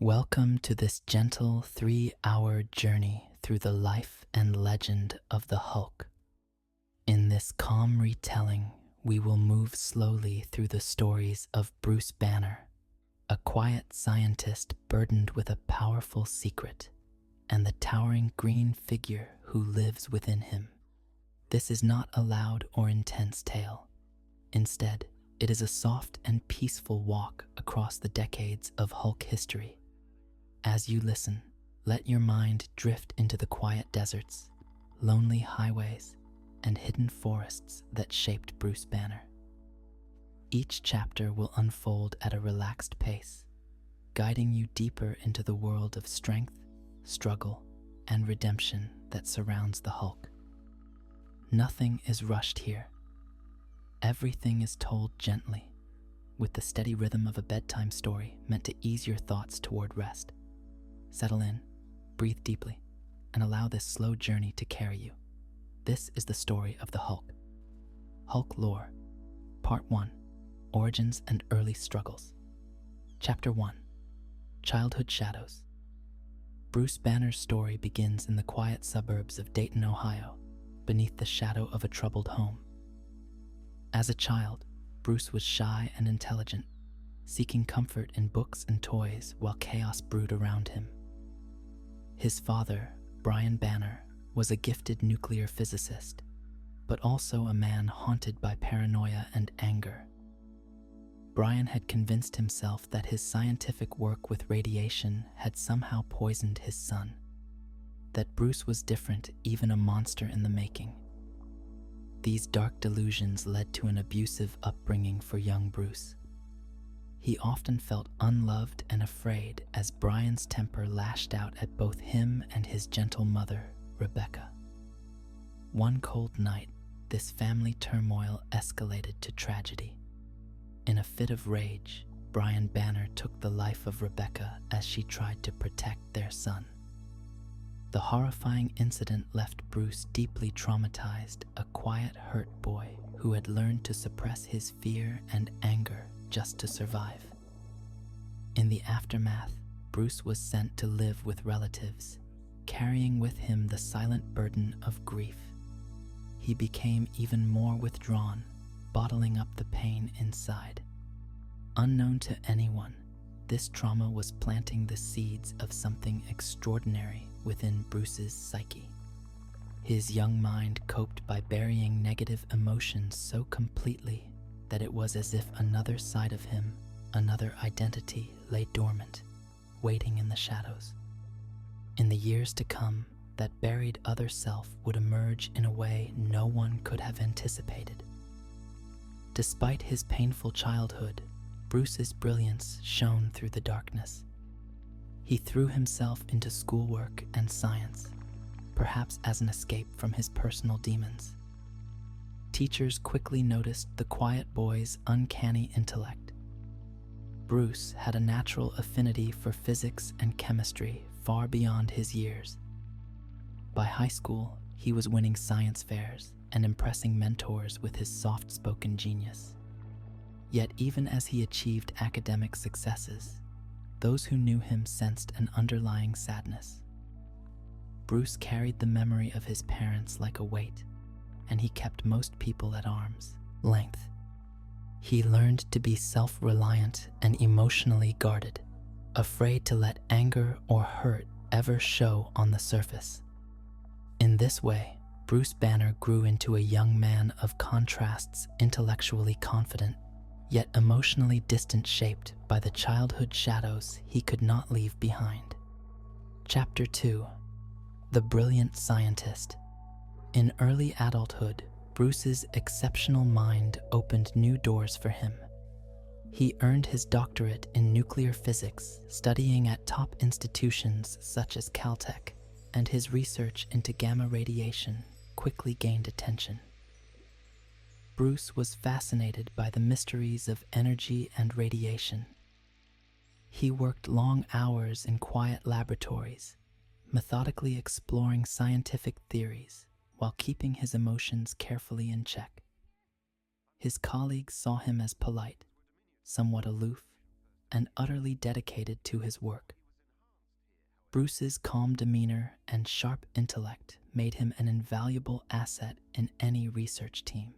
Welcome to this gentle 3-hour journey through the life and legend of the Hulk. In this calm retelling, we will move slowly through the stories of Bruce Banner, a quiet scientist burdened with a powerful secret, and the towering green figure who lives within him. This is not a loud or intense tale. Instead, it is a soft and peaceful walk across the decades of Hulk history. As you listen, let your mind drift into the quiet deserts, lonely highways, and hidden forests that shaped Bruce Banner. Each chapter will unfold at a relaxed pace, guiding you deeper into the world of strength, struggle, and redemption that surrounds the Hulk. Nothing is rushed here. Everything is told gently, with the steady rhythm of a bedtime story meant to ease your thoughts toward rest. Settle in, breathe deeply, and allow this slow journey to carry you. This is the story of the Hulk. Hulk Lore, Part 1, Origins and Early Struggles. Chapter 1, Childhood Shadows. Bruce Banner's story begins in the quiet suburbs of Dayton, Ohio, beneath the shadow of a troubled home. As a child, Bruce was shy and intelligent, seeking comfort in books and toys while chaos brewed around him. His father, Brian Banner, was a gifted nuclear physicist, but also a man haunted by paranoia and anger. Brian had convinced himself that his scientific work with radiation had somehow poisoned his son, that Bruce was different, even a monster in the making. These dark delusions led to an abusive upbringing for young Bruce. He often felt unloved and afraid as Brian's temper lashed out at both him and his gentle mother, Rebecca. One cold night, this family turmoil escalated to tragedy. In a fit of rage, Brian Banner took the life of Rebecca as she tried to protect their son. The horrifying incident left Bruce deeply traumatized, a quiet, hurt boy who had learned to suppress his fear and anger just to survive. In the aftermath, Bruce was sent to live with relatives, carrying with him the silent burden of grief. He became even more withdrawn, bottling up the pain inside. Unknown to anyone, this trauma was planting the seeds of something extraordinary within Bruce's psyche. His young mind coped by burying negative emotions so completely that it was as if another side of him, another identity, lay dormant, waiting in the shadows. In the years to come, that buried other self would emerge in a way no one could have anticipated. Despite his painful childhood, Bruce's brilliance shone through the darkness. He threw himself into schoolwork and science, perhaps as an escape from his personal demons. Teachers quickly noticed the quiet boy's uncanny intellect. Bruce had a natural affinity for physics and chemistry far beyond his years. By high school, he was winning science fairs and impressing mentors with his soft-spoken genius. Yet even as he achieved academic successes, those who knew him sensed an underlying sadness. Bruce carried the memory of his parents like a weight, and he kept most people at arm's length. He learned to be self-reliant and emotionally guarded, afraid to let anger or hurt ever show on the surface. In this way, Bruce Banner grew into a young man of contrasts, intellectually confident, yet emotionally distant, shaped by the childhood shadows he could not leave behind. Chapter 2, The Brilliant Scientist. In early adulthood, Bruce's exceptional mind opened new doors for him. He earned his doctorate in nuclear physics, studying at top institutions such as Caltech, and his research into gamma radiation quickly gained attention. Bruce was fascinated by the mysteries of energy and radiation. He worked long hours in quiet laboratories, methodically exploring scientific theories while keeping his emotions carefully in check. His colleagues saw him as polite, somewhat aloof, and utterly dedicated to his work. Bruce's calm demeanor and sharp intellect made him an invaluable asset in any research team.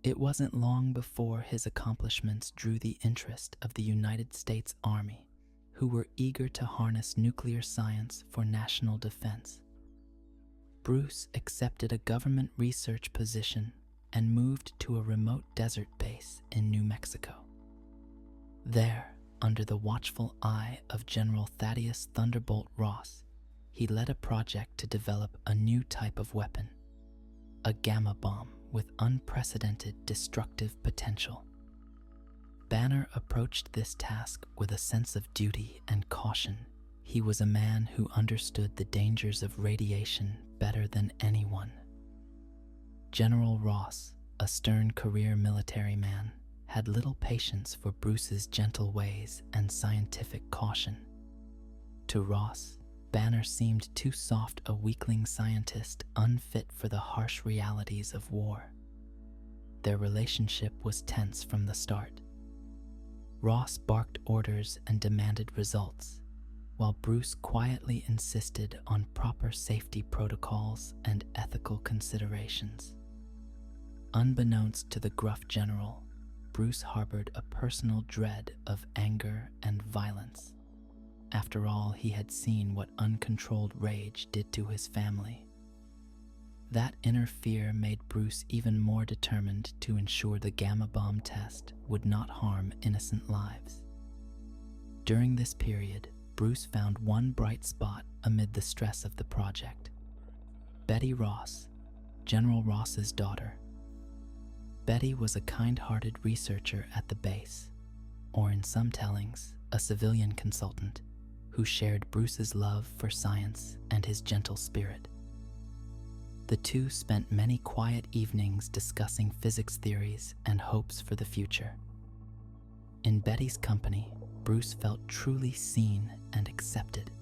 It wasn't long before his accomplishments drew the interest of the United States Army, who were eager to harness nuclear science for national defense. Bruce accepted a government research position and moved to a remote desert base in New Mexico. There, under the watchful eye of General Thaddeus Thunderbolt Ross, he led a project to develop a new type of weapon, a gamma bomb with unprecedented destructive potential. Banner approached this task with a sense of duty and caution. He was a man who understood the dangers of radiation better than anyone. General Ross, a stern career military man, had little patience for Bruce's gentle ways and scientific caution. To Ross, Banner seemed too soft a weakling scientist unfit for the harsh realities of war. Their relationship was tense from the start. Ross barked orders and demanded results, while Bruce quietly insisted on proper safety protocols and ethical considerations. Unbeknownst to the gruff general, Bruce harbored a personal dread of anger and violence. After all, he had seen what uncontrolled rage did to his family. That inner fear made Bruce even more determined to ensure the gamma bomb test would not harm innocent lives. During this period, Bruce found one bright spot amid the stress of the project. Betty Ross, General Ross's daughter. Betty was a kind-hearted researcher at the base, or in some tellings, a civilian consultant, who shared Bruce's love for science and his gentle spirit. The two spent many quiet evenings discussing physics theories and hopes for the future. In Betty's company, Bruce felt truly seen and accepted.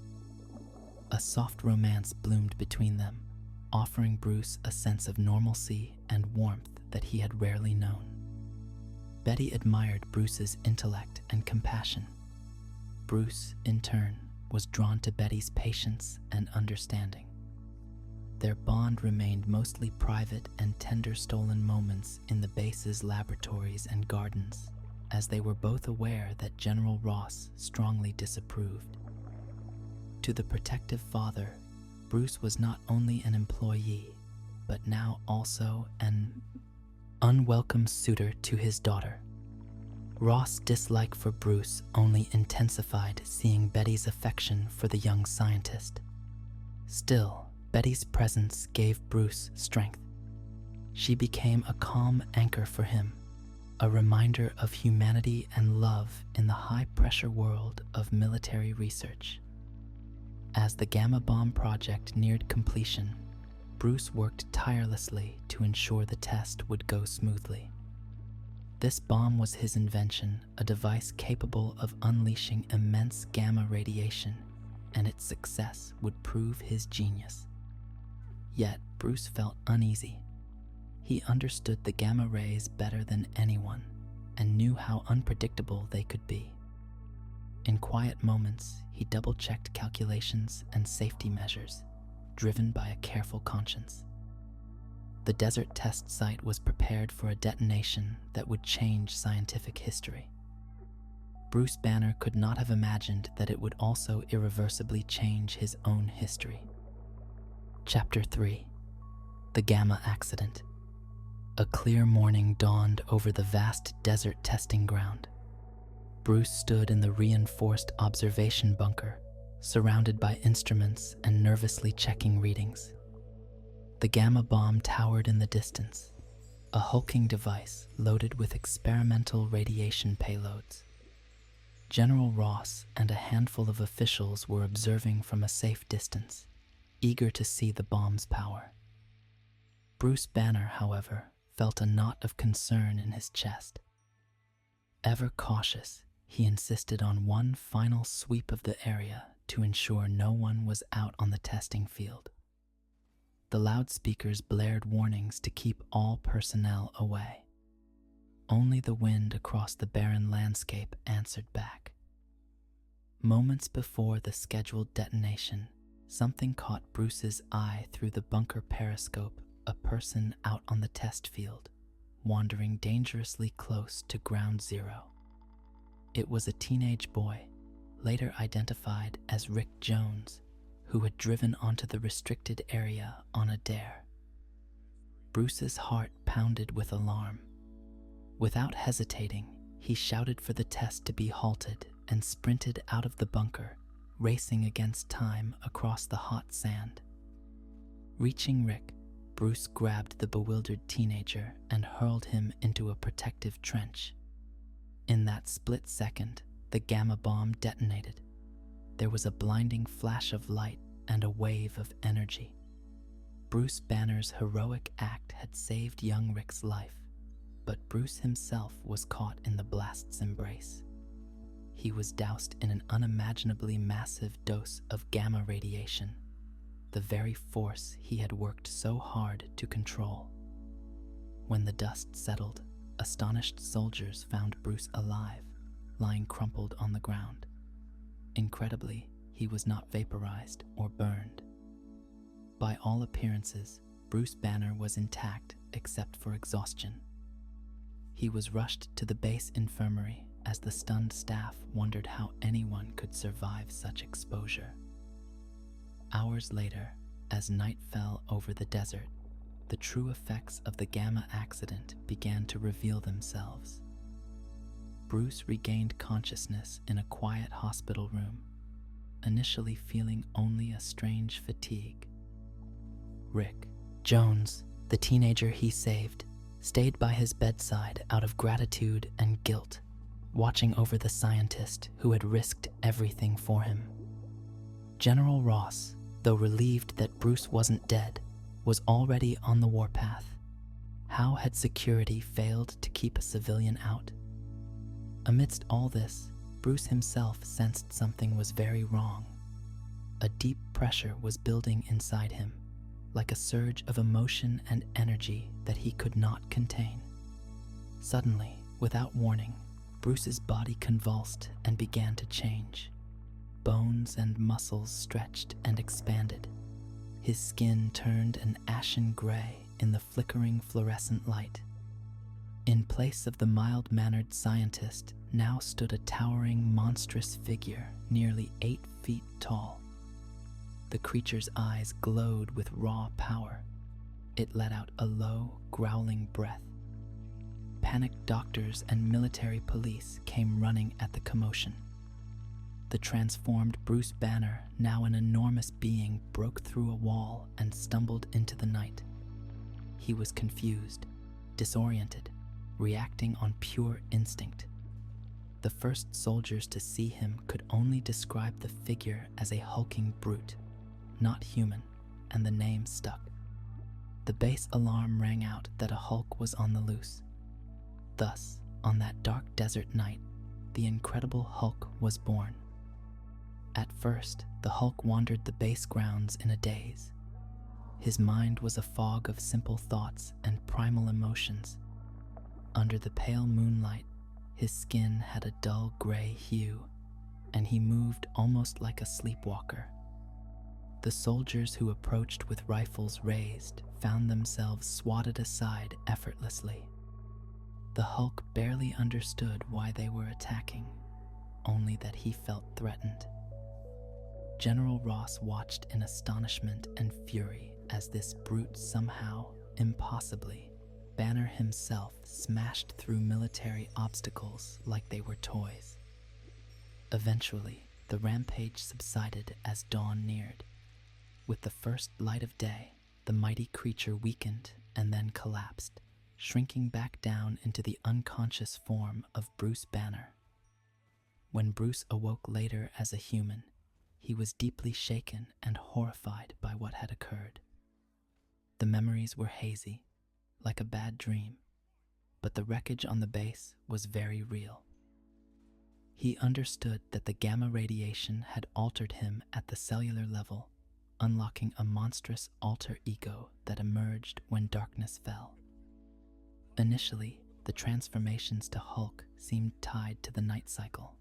A soft romance bloomed between them, offering Bruce a sense of normalcy and warmth that he had rarely known. Betty admired Bruce's intellect and compassion. Bruce, in turn, was drawn to Betty's patience and understanding. Their bond remained mostly private and tender stolen moments in the base's laboratories and gardens, as they were both aware that General Ross strongly disapproved. To the protective father, Bruce was not only an employee, but now also an unwelcome suitor to his daughter. Ross' dislike for Bruce only intensified seeing Betty's affection for the young scientist. Still, Betty's presence gave Bruce strength. She became a calm anchor for him, a reminder of humanity and love in the high-pressure world of military research. As the Gamma Bomb project neared completion, Bruce worked tirelessly to ensure the test would go smoothly. This bomb was his invention, a device capable of unleashing immense gamma radiation, and its success would prove his genius. Yet Bruce felt uneasy. He understood the gamma rays better than anyone and knew how unpredictable they could be. In quiet moments, he double-checked calculations and safety measures, driven by a careful conscience. The desert test site was prepared for a detonation that would change scientific history. Bruce Banner could not have imagined that it would also irreversibly change his own history. Chapter 3: The Gamma Accident. A clear morning dawned over the vast desert testing ground. Bruce stood in the reinforced observation bunker, surrounded by instruments and nervously checking readings. The gamma bomb towered in the distance, a hulking device loaded with experimental radiation payloads. General Ross and a handful of officials were observing from a safe distance, eager to see the bomb's power. Bruce Banner, however, felt a knot of concern in his chest. Ever cautious, he insisted on one final sweep of the area to ensure no one was out on the testing field. The loudspeakers blared warnings to keep all personnel away. Only the wind across the barren landscape answered back. Moments before the scheduled detonation, something caught Bruce's eye through the bunker periscope, a person out on the test field, wandering dangerously close to ground zero. It was a teenage boy, later identified as Rick Jones, who had driven onto the restricted area on a dare. Bruce's heart pounded with alarm. Without hesitating, he shouted for the test to be halted and sprinted out of the bunker, racing against time across the hot sand. Reaching Rick, Bruce grabbed the bewildered teenager and hurled him into a protective trench. In that split second, the gamma bomb detonated. There was a blinding flash of light and a wave of energy. Bruce Banner's heroic act had saved young Rick's life, but Bruce himself was caught in the blast's embrace. He was doused in an unimaginably massive dose of gamma radiation, the very force he had worked so hard to control. When the dust settled, astonished soldiers found Bruce alive, lying crumpled on the ground. Incredibly, he was not vaporized or burned. By all appearances, Bruce Banner was intact except for exhaustion. He was rushed to the base infirmary as the stunned staff wondered how anyone could survive such exposure. Hours later, as night fell over the desert, the true effects of the gamma accident began to reveal themselves. Bruce regained consciousness in a quiet hospital room, initially feeling only a strange fatigue. Rick Jones, the teenager he saved, stayed by his bedside out of gratitude and guilt, watching over the scientist who had risked everything for him. General Ross, though relieved that Bruce wasn't dead, was already on the warpath. How had security failed to keep a civilian out? Amidst all this, Bruce himself sensed something was very wrong. A deep pressure was building inside him, like a surge of emotion and energy that he could not contain. Suddenly, without warning, Bruce's body convulsed and began to change. Bones and muscles stretched and expanded. His skin turned an ashen gray in the flickering fluorescent light. In place of the mild-mannered scientist now stood a towering, monstrous figure nearly 8 feet tall. The creature's eyes glowed with raw power. It let out a low, growling breath. Panicked doctors and military police came running at the commotion. The transformed Bruce Banner, now an enormous being, broke through a wall and stumbled into the night. He was confused, disoriented, reacting on pure instinct. The first soldiers to see him could only describe the figure as a hulking brute, not human, and the name stuck. The base alarm rang out that a Hulk was on the loose. Thus, on that dark desert night, the Incredible Hulk was born. At first, the Hulk wandered the base grounds in a daze. His mind was a fog of simple thoughts and primal emotions. Under the pale moonlight, his skin had a dull gray hue, and he moved almost like a sleepwalker. The soldiers who approached with rifles raised found themselves swatted aside effortlessly. The Hulk barely understood why they were attacking, only that he felt threatened. General Ross watched in astonishment and fury as this brute somehow, impossibly, Banner himself smashed through military obstacles like they were toys. Eventually, the rampage subsided as dawn neared. With the first light of day, the mighty creature weakened and then collapsed, shrinking back down into the unconscious form of Bruce Banner. When Bruce awoke later as a human, he was deeply shaken and horrified by what had occurred. The memories were hazy, like a bad dream, but the wreckage on the base was very real. He understood that the gamma radiation had altered him at the cellular level, unlocking a monstrous alter ego that emerged when darkness fell. Initially, the transformations to Hulk seemed tied to the night cycle.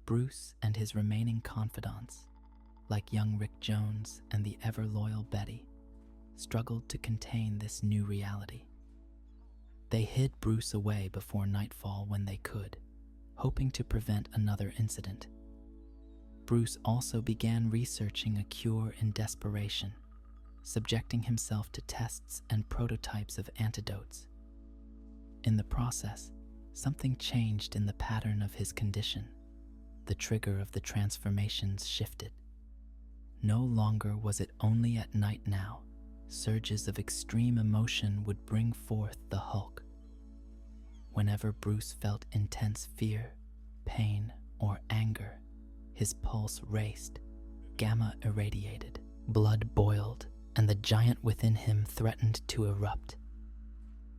Bruce and his remaining confidants, like young Rick Jones and the ever-loyal Betty, struggled to contain this new reality. They hid Bruce away before nightfall when they could, hoping to prevent another incident. Bruce also began researching a cure in desperation, subjecting himself to tests and prototypes of antidotes. In the process, something changed in the pattern of his condition. The trigger of the transformations shifted. No longer was it only at night now. Surges of extreme emotion would bring forth the Hulk. Whenever Bruce felt intense fear, pain, or anger, his pulse raced, gamma irradiated, blood boiled, and the giant within him threatened to erupt.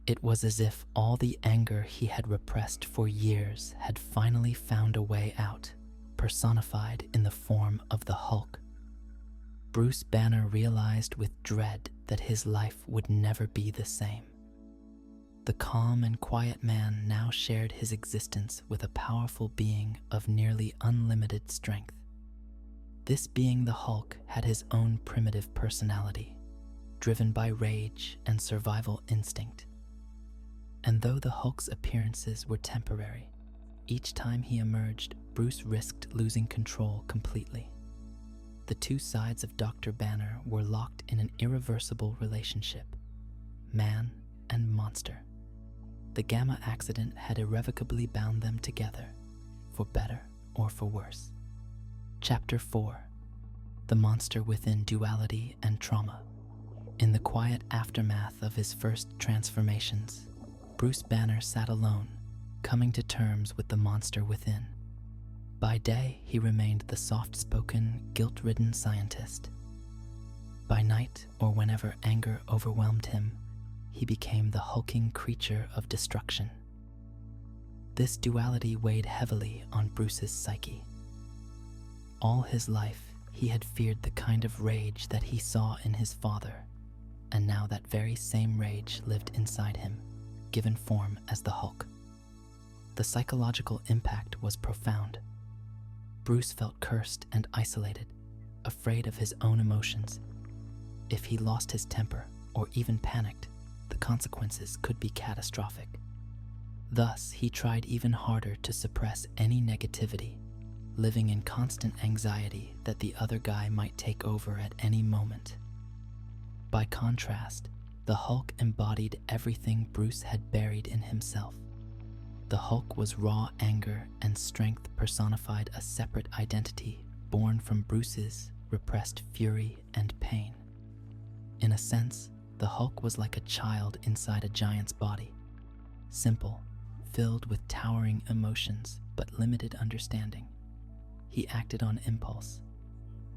It was as if all the anger he had repressed for years had finally found a way out, personified in the form of the Hulk. Bruce Banner realized with dread that his life would never be the same. The calm and quiet man now shared his existence with a powerful being of nearly unlimited strength. This being, the Hulk, had his own primitive personality, driven by rage and survival instinct. And though the Hulk's appearances were temporary, each time he emerged, Bruce risked losing control completely. The two sides of Dr. Banner were locked in an irreversible relationship, man and monster. The gamma accident had irrevocably bound them together, for better or for worse. Chapter 4: The Monster Within Duality and Trauma. In the quiet aftermath of his first transformations, Bruce Banner sat alone, coming to terms with the monster within. By day, he remained the soft-spoken, guilt-ridden scientist. By night, or whenever anger overwhelmed him, he became the hulking creature of destruction. This duality weighed heavily on Bruce's psyche. All his life, he had feared the kind of rage that he saw in his father, and now that very same rage lived inside him, given form as the Hulk. The psychological impact was profound. Bruce felt cursed and isolated, afraid of his own emotions. If he lost his temper, or even panicked, the consequences could be catastrophic. Thus, he tried even harder to suppress any negativity, living in constant anxiety that the other guy might take over at any moment. By contrast, the Hulk embodied everything Bruce had buried in himself. The Hulk was raw anger and strength personified, a separate identity born from Bruce's repressed fury and pain. In a sense, the Hulk was like a child inside a giant's body, simple, filled with towering emotions but limited understanding. He acted on impulse.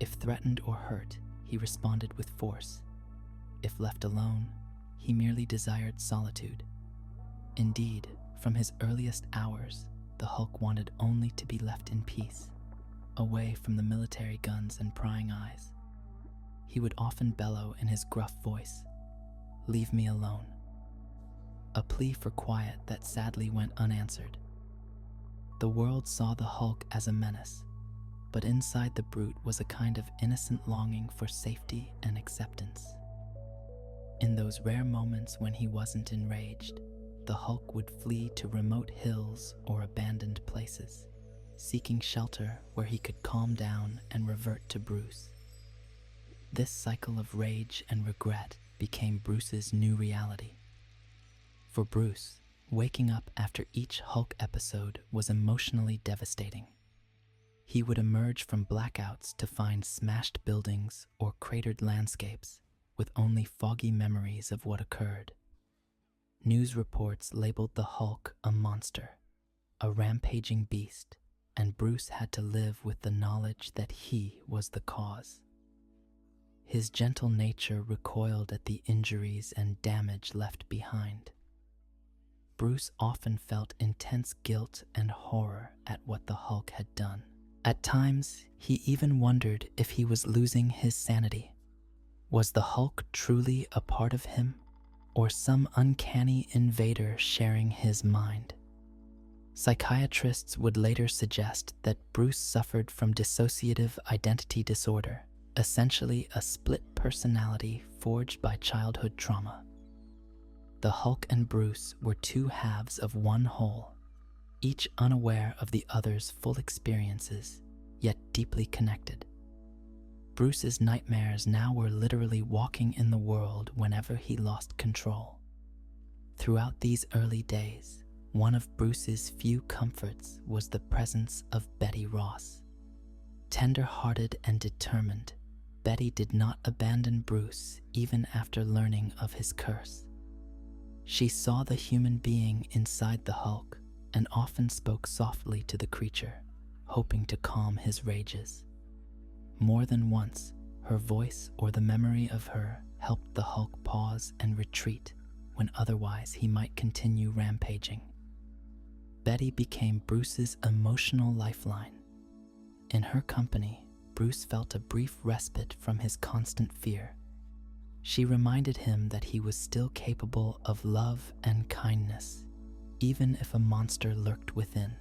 If threatened or hurt, he responded with force. If left alone, he merely desired solitude. Indeed, from his earliest hours, the Hulk wanted only to be left in peace, away from the military guns and prying eyes. He would often bellow in his gruff voice, "Leave me alone," a plea for quiet that sadly went unanswered. The world saw the Hulk as a menace, but inside the brute was a kind of innocent longing for safety and acceptance. In those rare moments when he wasn't enraged, the Hulk would flee to remote hills or abandoned places, seeking shelter where he could calm down and revert to Bruce. This cycle of rage and regret became Bruce's new reality. For Bruce, waking up after each Hulk episode was emotionally devastating. He would emerge from blackouts to find smashed buildings or cratered landscapes with only foggy memories of what occurred. News reports labeled the Hulk a monster, a rampaging beast, and Bruce had to live with the knowledge that he was the cause. His gentle nature recoiled at the injuries and damage left behind. Bruce often felt intense guilt and horror at what the Hulk had done. At times, he even wondered if he was losing his sanity. Was the Hulk truly a part of him, or some uncanny invader sharing his mind? Psychiatrists would later suggest that Bruce suffered from dissociative identity disorder, essentially a split personality forged by childhood trauma. The Hulk and Bruce were two halves of one whole, each unaware of the other's full experiences, yet deeply connected. Bruce's nightmares now were literally walking in the world whenever he lost control. Throughout these early days, one of Bruce's few comforts was the presence of Betty Ross. Tender-hearted and determined, Betty did not abandon Bruce even after learning of his curse. She saw the human being inside the Hulk and often spoke softly to the creature, hoping to calm his rages. More than once, her voice or the memory of her helped the Hulk pause and retreat when otherwise he might continue rampaging. Betty became Bruce's emotional lifeline. In her company, Bruce felt a brief respite from his constant fear. She reminded him that he was still capable of love and kindness, even if a monster lurked within.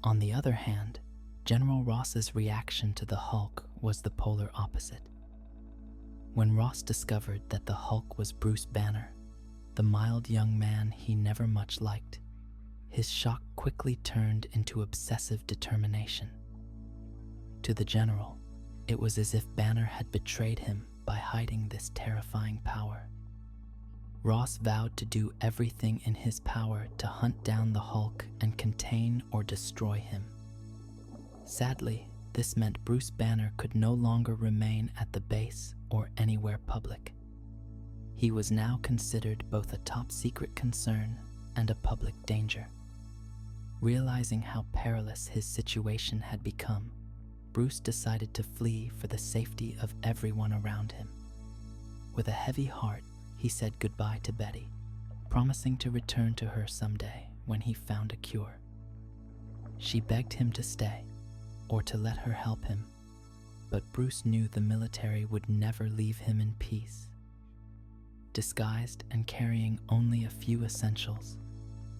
On the other hand, General Ross's reaction to the Hulk was the polar opposite. When Ross discovered that the Hulk was Bruce Banner, the mild young man he never much liked, his shock quickly turned into obsessive determination. To the General, it was as if Banner had betrayed him by hiding this terrifying power. Ross vowed to do everything in his power to hunt down the Hulk and contain or destroy him. Sadly, this meant Bruce Banner could no longer remain at the base or anywhere public. He was now considered both a top-secret concern and a public danger. Realizing how perilous his situation had become, Bruce decided to flee for the safety of everyone around him. With a heavy heart, he said goodbye to Betty, promising to return to her someday when he found a cure. She begged him to stay, or to let her help him, but Bruce knew the military would never leave him in peace. Disguised and carrying only a few essentials,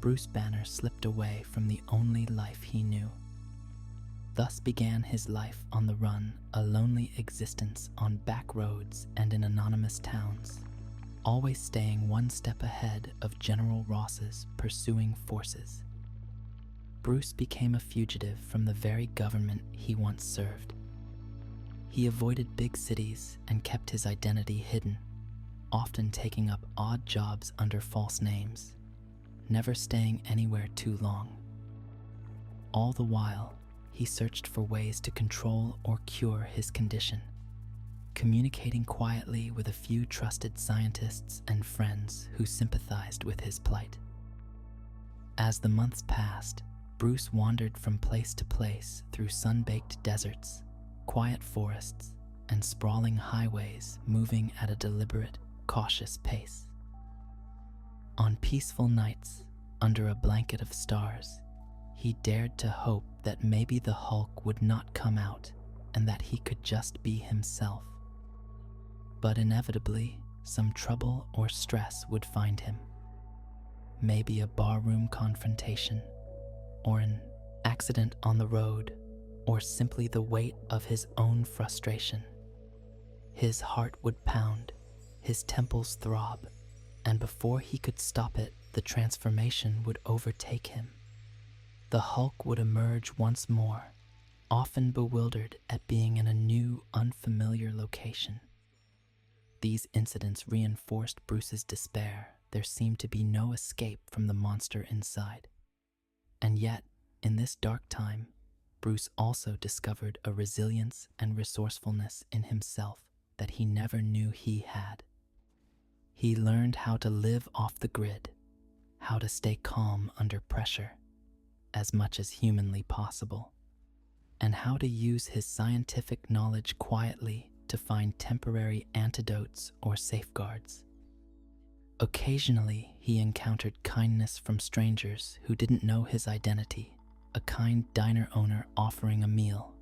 Bruce Banner slipped away from the only life he knew. Thus began his life on the run, a lonely existence on back roads and in anonymous towns, always staying one step ahead of General Ross's pursuing forces. Bruce became a fugitive from the very government he once served. He avoided big cities and kept his identity hidden, often taking up odd jobs under false names, never staying anywhere too long. All the while, he searched for ways to control or cure his condition, communicating quietly with a few trusted scientists and friends who sympathized with his plight. As the months passed, Bruce wandered from place to place through sun-baked deserts, quiet forests, and sprawling highways, moving at a deliberate, cautious pace. On peaceful nights, under a blanket of stars, he dared to hope that maybe the Hulk would not come out and that he could just be himself. But inevitably, some trouble or stress would find him. Maybe a barroom confrontation, or an accident on the road, or simply the weight of his own frustration. His heart would pound, his temples throb, and before he could stop it, the transformation would overtake him. The Hulk would emerge once more, often bewildered at being in a new, unfamiliar location. These incidents reinforced Bruce's despair. There seemed to be no escape from the monster inside. And yet, in this dark time, Bruce also discovered a resilience and resourcefulness in himself that he never knew he had. He learned how to live off the grid, how to stay calm under pressure, as much as humanly possible, and how to use his scientific knowledge quietly to find temporary antidotes or safeguards. Occasionally, he encountered kindness from strangers who didn't know his identity, a kind diner owner offering a meal,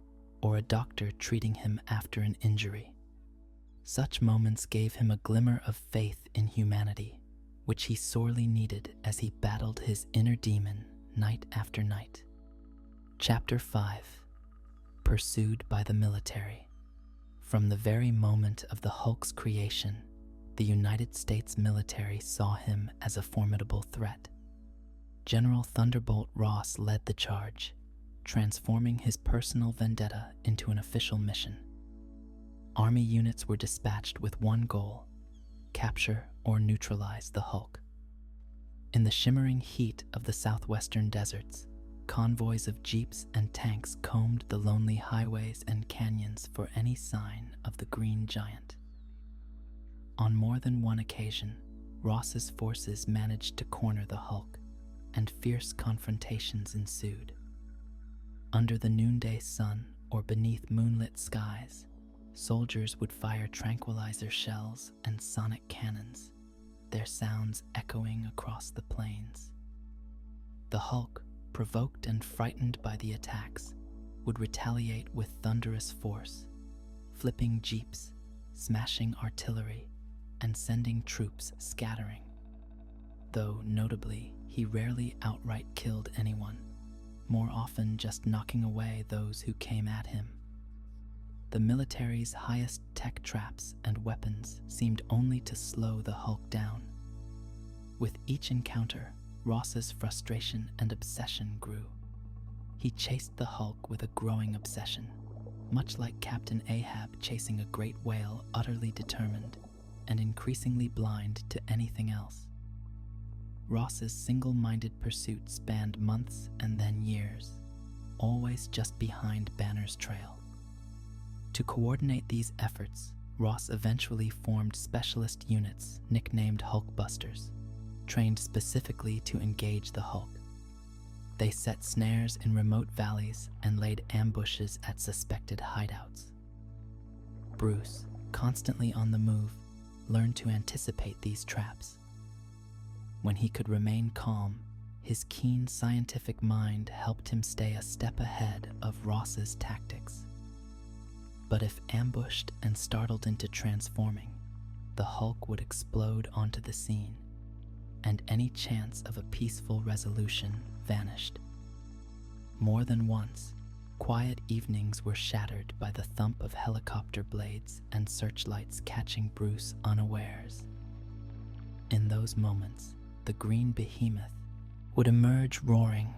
or a doctor treating him after an injury. Such moments gave him a glimmer of faith in humanity, which he sorely needed as he battled his inner demon night after night. Chapter 5. Pursued by the military. From the very moment of the Hulk's creation, the United States military saw him as a formidable threat. General Thunderbolt Ross led the charge, transforming his personal vendetta into an official mission. Army units were dispatched with one goal: capture or neutralize the Hulk. In the shimmering heat of the southwestern deserts, convoys of jeeps and tanks combed the lonely highways and canyons for any sign of the green giant. On more than one occasion, Ross's forces managed to corner the Hulk, and fierce confrontations ensued. Under the noonday sun or beneath moonlit skies, soldiers would fire tranquilizer shells and sonic cannons, their sounds echoing across the plains. The Hulk, provoked and frightened by the attacks, would retaliate with thunderous force, flipping jeeps, smashing artillery, and sending troops scattering. Though, notably, he rarely outright killed anyone, more often just knocking away those who came at him. The military's highest tech traps and weapons seemed only to slow the Hulk down. With each encounter, Ross's frustration and obsession grew. He chased the Hulk with a growing obsession, much like Captain Ahab chasing a great whale, utterly determined and increasingly blind to anything else. Ross's single-minded pursuit spanned months and then years, always just behind Banner's trail. To coordinate these efforts, Ross eventually formed specialist units nicknamed Hulkbusters, trained specifically to engage the Hulk. They set snares in remote valleys and laid ambushes at suspected hideouts. Bruce, constantly on the move, learned to anticipate these traps. When he could remain calm, his keen scientific mind helped him stay a step ahead of Ross's tactics. But if ambushed and startled into transforming, the Hulk would explode onto the scene, and any chance of a peaceful resolution vanished. More than once, quiet evenings were shattered by the thump of helicopter blades and searchlights catching Bruce unawares. In those moments, the green behemoth would emerge roaring,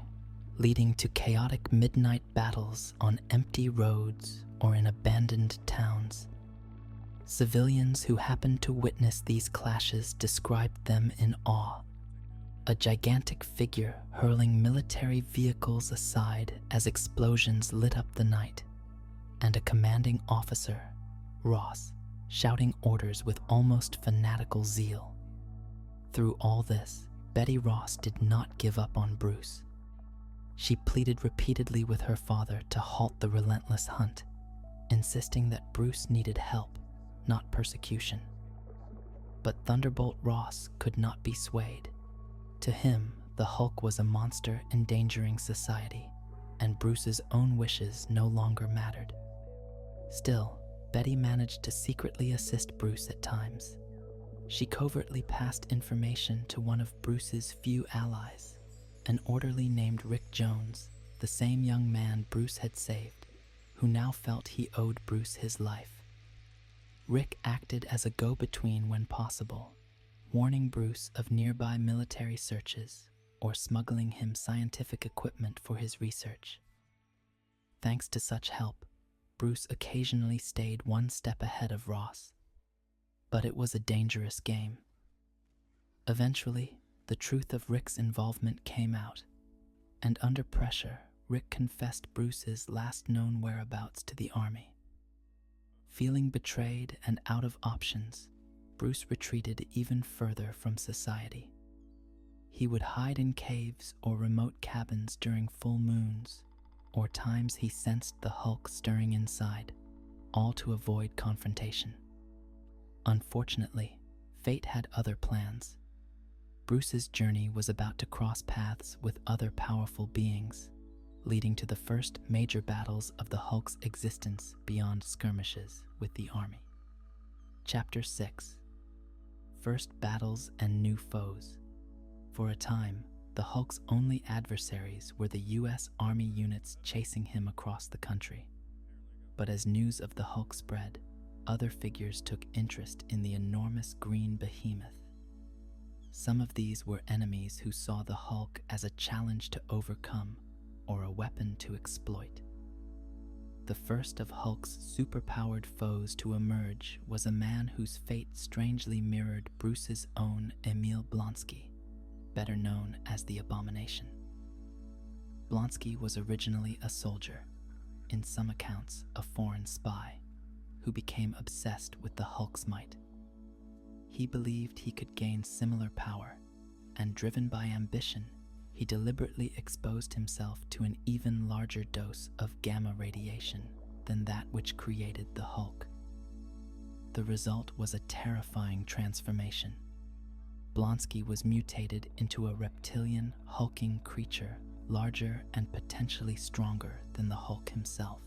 leading to chaotic midnight battles on empty roads or in abandoned towns. Civilians who happened to witness these clashes described them in awe. A gigantic figure hurling military vehicles aside as explosions lit up the night, and a commanding officer, Ross, shouting orders with almost fanatical zeal. Through all this, Betty Ross did not give up on Bruce. She pleaded repeatedly with her father to halt the relentless hunt, insisting that Bruce needed help, not persecution. But Thunderbolt Ross could not be swayed. To him, the Hulk was a monster endangering society, and Bruce's own wishes no longer mattered. Still, Betty managed to secretly assist Bruce at times. She covertly passed information to one of Bruce's few allies, an orderly named Rick Jones, the same young man Bruce had saved, who now felt he owed Bruce his life. Rick acted as a go-between when possible, warning Bruce of nearby military searches or smuggling him scientific equipment for his research. Thanks to such help, Bruce occasionally stayed one step ahead of Ross. But it was a dangerous game. Eventually, the truth of Rick's involvement came out, and under pressure, Rick confessed Bruce's last known whereabouts to the army. Feeling betrayed and out of options, Bruce retreated even further from society. He would hide in caves or remote cabins during full moons, or times he sensed the Hulk stirring inside, all to avoid confrontation. Unfortunately, fate had other plans. Bruce's journey was about to cross paths with other powerful beings, leading to the first major battles of the Hulk's existence beyond skirmishes with the army. Chapter 6. First Battles and New Foes. For a time, The Hulk's only adversaries were the US Army units chasing him across the country. But as news of the Hulk spread, other figures took interest in the enormous green behemoth. Some of these were enemies who saw the Hulk as a challenge to overcome or a weapon to exploit. The first of Hulk's superpowered foes to emerge was a man whose fate strangely mirrored Bruce's own Emil Blonsky, better known as the Abomination. Blonsky was originally a soldier, in some accounts a foreign spy, who became obsessed with the Hulk's might. He believed he could gain similar power, and driven by ambition, he deliberately exposed himself to an even larger dose of gamma radiation than that which created the Hulk. The result was a terrifying transformation. Blonsky was mutated into a reptilian, hulking creature, larger and potentially stronger than the Hulk himself.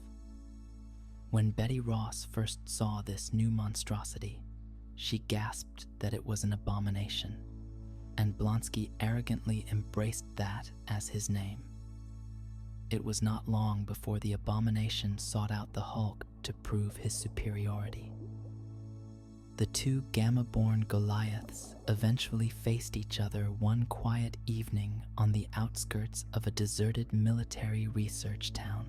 When Betty Ross first saw this new monstrosity, she gasped that it was an abomination, and Blonsky arrogantly embraced that as his name. It was not long before the Abomination sought out the Hulk to prove his superiority. The two Gamma-born Goliaths eventually faced each other one quiet evening on the outskirts of a deserted military research town.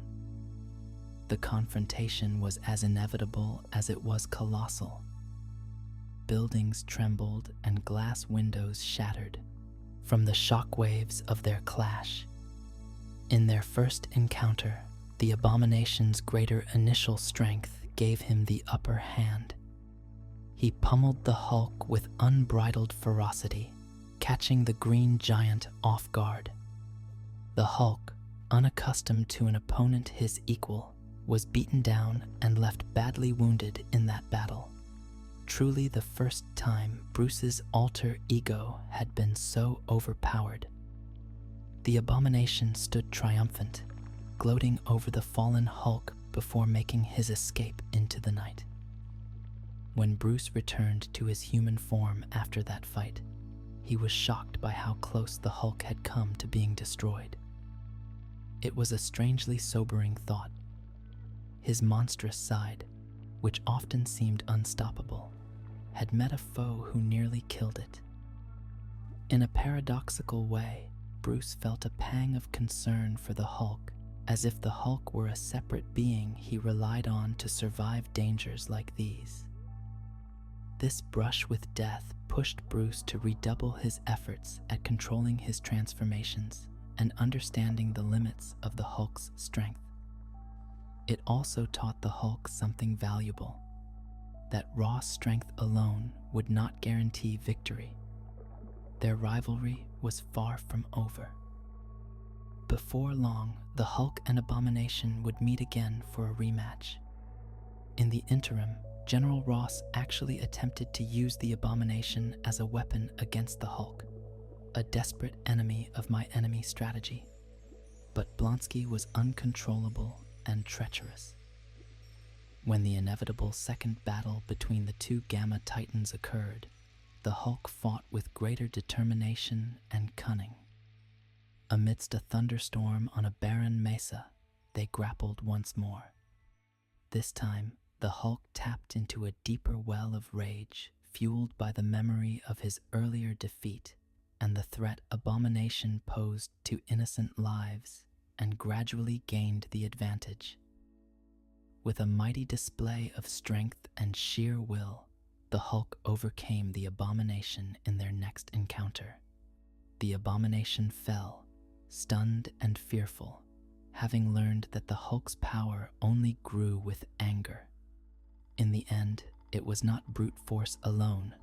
The confrontation was as inevitable as it was colossal. Buildings trembled and glass windows shattered from the shockwaves of their clash. In their first encounter, the Abomination's greater initial strength gave him the upper hand. He pummeled the Hulk with unbridled ferocity, catching the green giant off guard. The Hulk, unaccustomed to an opponent his equal, was beaten down and left badly wounded in that battle. Truly the first time Bruce's alter ego had been so overpowered. The Abomination stood triumphant, gloating over the fallen Hulk before making his escape into the night. When Bruce returned to his human form after that fight, he was shocked by how close the Hulk had come to being destroyed. It was a strangely sobering thought. His monstrous side, which often seemed unstoppable, had met a foe who nearly killed it. In a paradoxical way, Bruce felt a pang of concern for the Hulk, as if the Hulk were a separate being he relied on to survive dangers like these. This brush with death pushed Bruce to redouble his efforts at controlling his transformations and understanding the limits of the Hulk's strength. It also taught the Hulk something valuable, that raw strength alone would not guarantee victory. Their rivalry was far from over. Before long, the Hulk and Abomination would meet again for a rematch. In the interim, General Ross actually attempted to use the Abomination as a weapon against the Hulk, a desperate enemy of my enemy strategy. But Blonsky was uncontrollable and treacherous. When the inevitable second battle between the two Gamma Titans occurred, the Hulk fought with greater determination and cunning. Amidst a thunderstorm on a barren mesa, they grappled once more. This time, the Hulk tapped into a deeper well of rage, fueled by the memory of his earlier defeat and the threat Abomination posed to innocent lives, and gradually gained the advantage. With a mighty display of strength and sheer will, the Hulk overcame the Abomination in their next encounter. The Abomination fell, stunned and fearful, having learned that the Hulk's power only grew with anger. In the end, it was not brute force alone,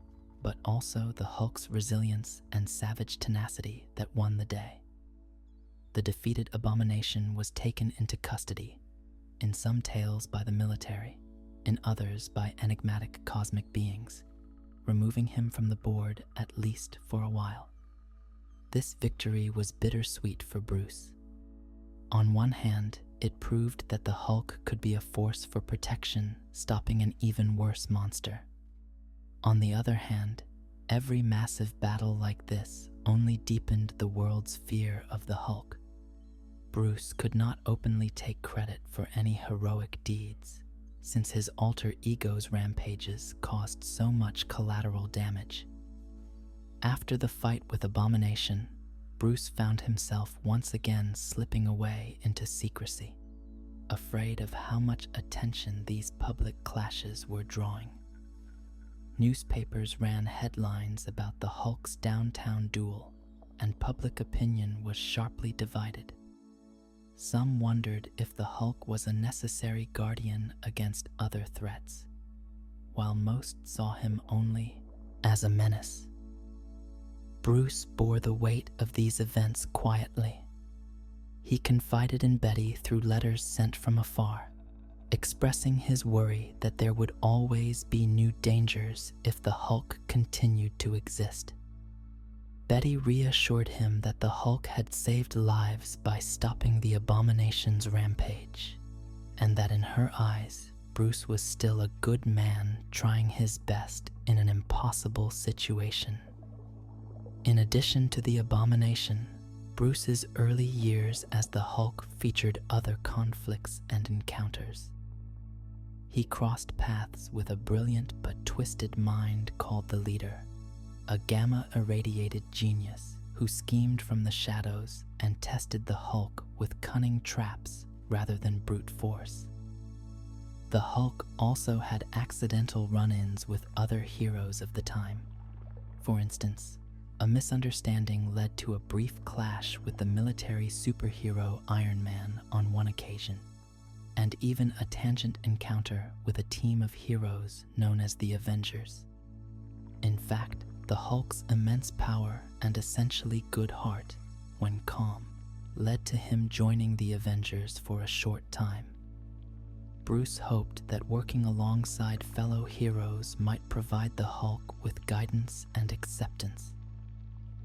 but also the Hulk's resilience and savage tenacity that won the day. The defeated Abomination was taken into custody, in some tales by the military, in others by enigmatic cosmic beings, removing him from the board at least for a while. This victory was bittersweet for Bruce. On one hand, it proved that the Hulk could be a force for protection, stopping an even worse monster. On the other hand, every massive battle like this only deepened the world's fear of the Hulk. Bruce could not openly take credit for any heroic deeds, since his alter ego's rampages caused so much collateral damage. After the fight with Abomination, Bruce found himself once again slipping away into secrecy, afraid of how much attention these public clashes were drawing. Newspapers ran headlines about the Hulk's downtown duel, and public opinion was sharply divided. Some wondered if the Hulk was a necessary guardian against other threats, while most saw him only as a menace. Bruce bore the weight of these events quietly. He confided in Betty through letters sent from afar, expressing his worry that there would always be new dangers if the Hulk continued to exist. Betty reassured him that the Hulk had saved lives by stopping the Abomination's rampage, and that in her eyes, Bruce was still a good man trying his best in an impossible situation. In addition to the Abomination, Bruce's early years as the Hulk featured other conflicts and encounters. He crossed paths with a brilliant but twisted mind called the Leader, a gamma-irradiated genius who schemed from the shadows and tested the Hulk with cunning traps rather than brute force. The Hulk also had accidental run-ins with other heroes of the time. For instance, a misunderstanding led to a brief clash with the military superhero Iron Man on one occasion, and even a tangent encounter with a team of heroes known as the Avengers. In fact, the Hulk's immense power and essentially good heart, when calm, led to him joining the Avengers for a short time. Bruce hoped that working alongside fellow heroes might provide the Hulk with guidance and acceptance.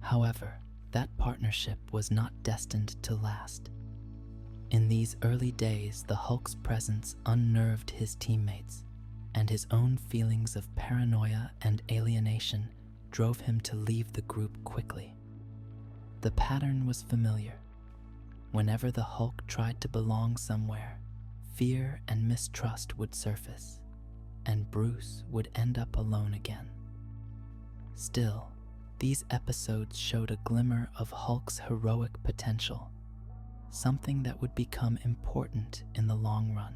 However, that partnership was not destined to last. In these early days, the Hulk's presence unnerved his teammates, and his own feelings of paranoia and alienation drove him to leave the group quickly. The pattern was familiar. Whenever the Hulk tried to belong somewhere, fear and mistrust would surface, and Bruce would end up alone again. Still, these episodes showed a glimmer of Hulk's heroic potential, something that would become important in the long run.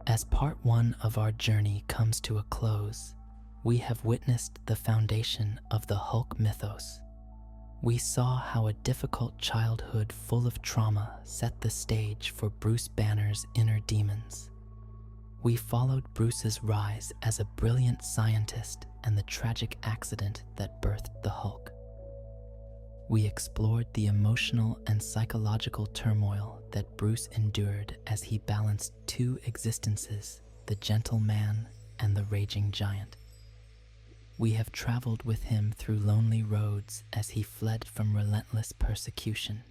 As part 1 of our journey comes to a close, we have witnessed the foundation of the Hulk mythos. We saw how a difficult childhood full of trauma set the stage for Bruce Banner's inner demons. We followed Bruce's rise as a brilliant scientist and the tragic accident that birthed the Hulk. We explored the emotional and psychological turmoil that Bruce endured as he balanced two existences, the gentle man and the raging giant. We have traveled with him through lonely roads as he fled from relentless persecution,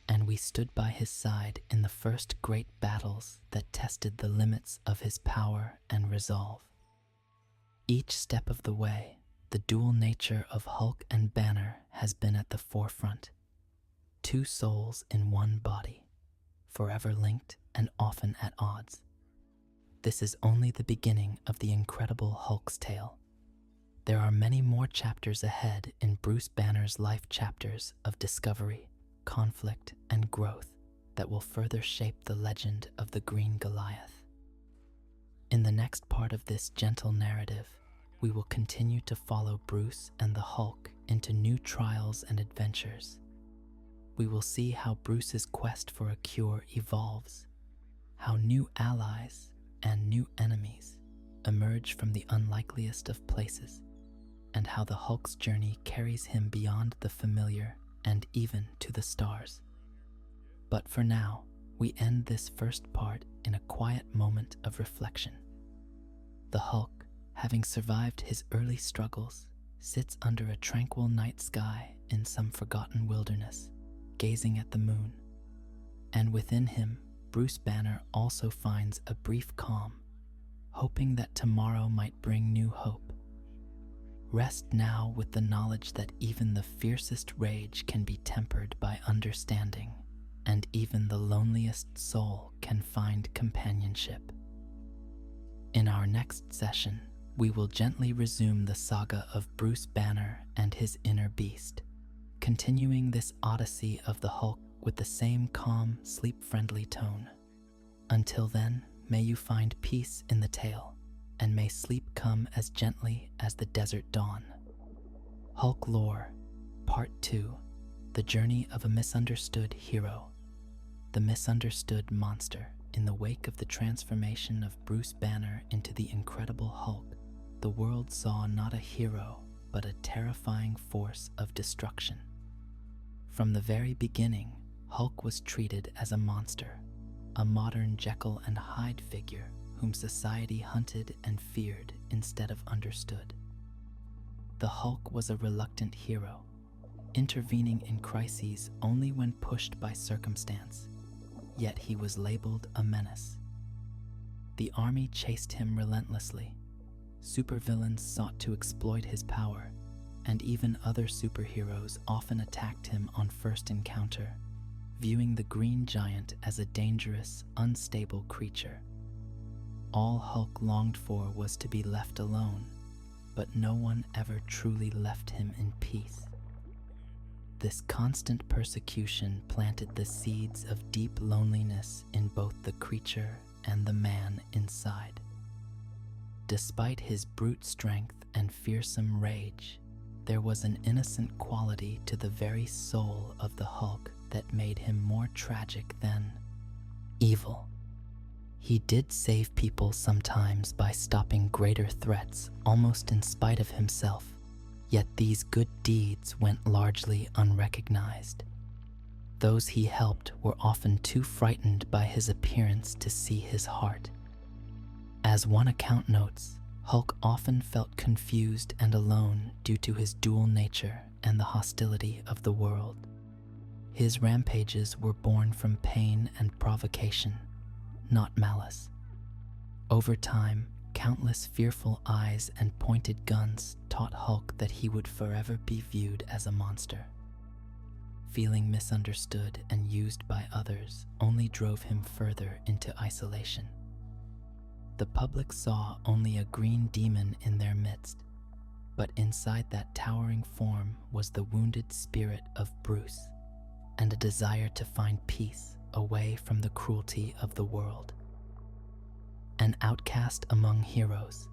and we stood by his side in the first great battles that tested the limits of his power and resolve. Each step of the way, the dual nature of Hulk and Banner has been at the forefront. Two souls in one body, forever linked and often at odds. This is only the beginning of the incredible Hulk's tale. There are many more chapters ahead in Bruce Banner's life, chapters of discovery, conflict, and growth that will further shape the legend of the Green Goliath. In the next part of this gentle narrative, we will continue to follow Bruce and the Hulk into new trials and adventures. We will see how Bruce's quest for a cure evolves, how new allies and new enemies emerge from the unlikeliest of places, and how the Hulk's journey carries him beyond the familiar and even to the stars. But for now, we end this first part in a quiet moment of reflection. The Hulk, having survived his early struggles, sits under a tranquil night sky in some forgotten wilderness, gazing at the moon. And within him, Bruce Banner also finds a brief calm, hoping that tomorrow might bring new hope. Rest now with the knowledge that even the fiercest rage can be tempered by understanding, and even the loneliest soul can find companionship. In our next session, we will gently resume the saga of Bruce Banner and his inner beast, continuing this odyssey of the Hulk with the same calm, sleep-friendly tone. Until then, may you find peace in the tale, and may sleep come as gently as the desert dawn. Hulk Lore, Part 2, The Journey of a Misunderstood Hero. The misunderstood monster. In the wake of the transformation of Bruce Banner into the Incredible Hulk, the world saw not a hero, but a terrifying force of destruction. From the very beginning, Hulk was treated as a monster, a modern Jekyll and Hyde figure whom society hunted and feared instead of understood. The Hulk was a reluctant hero, intervening in crises only when pushed by circumstance, yet he was labeled a menace. The army chased him relentlessly. Supervillains sought to exploit his power, and even other superheroes often attacked him on first encounter, viewing the Green Giant as a dangerous, unstable creature. All Hulk longed for was to be left alone, but no one ever truly left him in peace. This constant persecution planted the seeds of deep loneliness in both the creature and the man inside. Despite his brute strength and fearsome rage, there was an innocent quality to the very soul of the Hulk that made him more tragic than evil. He did save people sometimes by stopping greater threats almost in spite of himself, yet these good deeds went largely unrecognized. Those he helped were often too frightened by his appearance to see his heart. As one account notes, Hulk often felt confused and alone due to his dual nature and the hostility of the world. His rampages were born from pain and provocation, not malice. Over time, countless fearful eyes and pointed guns taught Hulk that he would forever be viewed as a monster. Feeling misunderstood and used by others only drove him further into isolation. The public saw only a green demon in their midst, but inside that towering form was the wounded spirit of Bruce, and a desire to find peace away from the cruelty of the world. An outcast among heroes.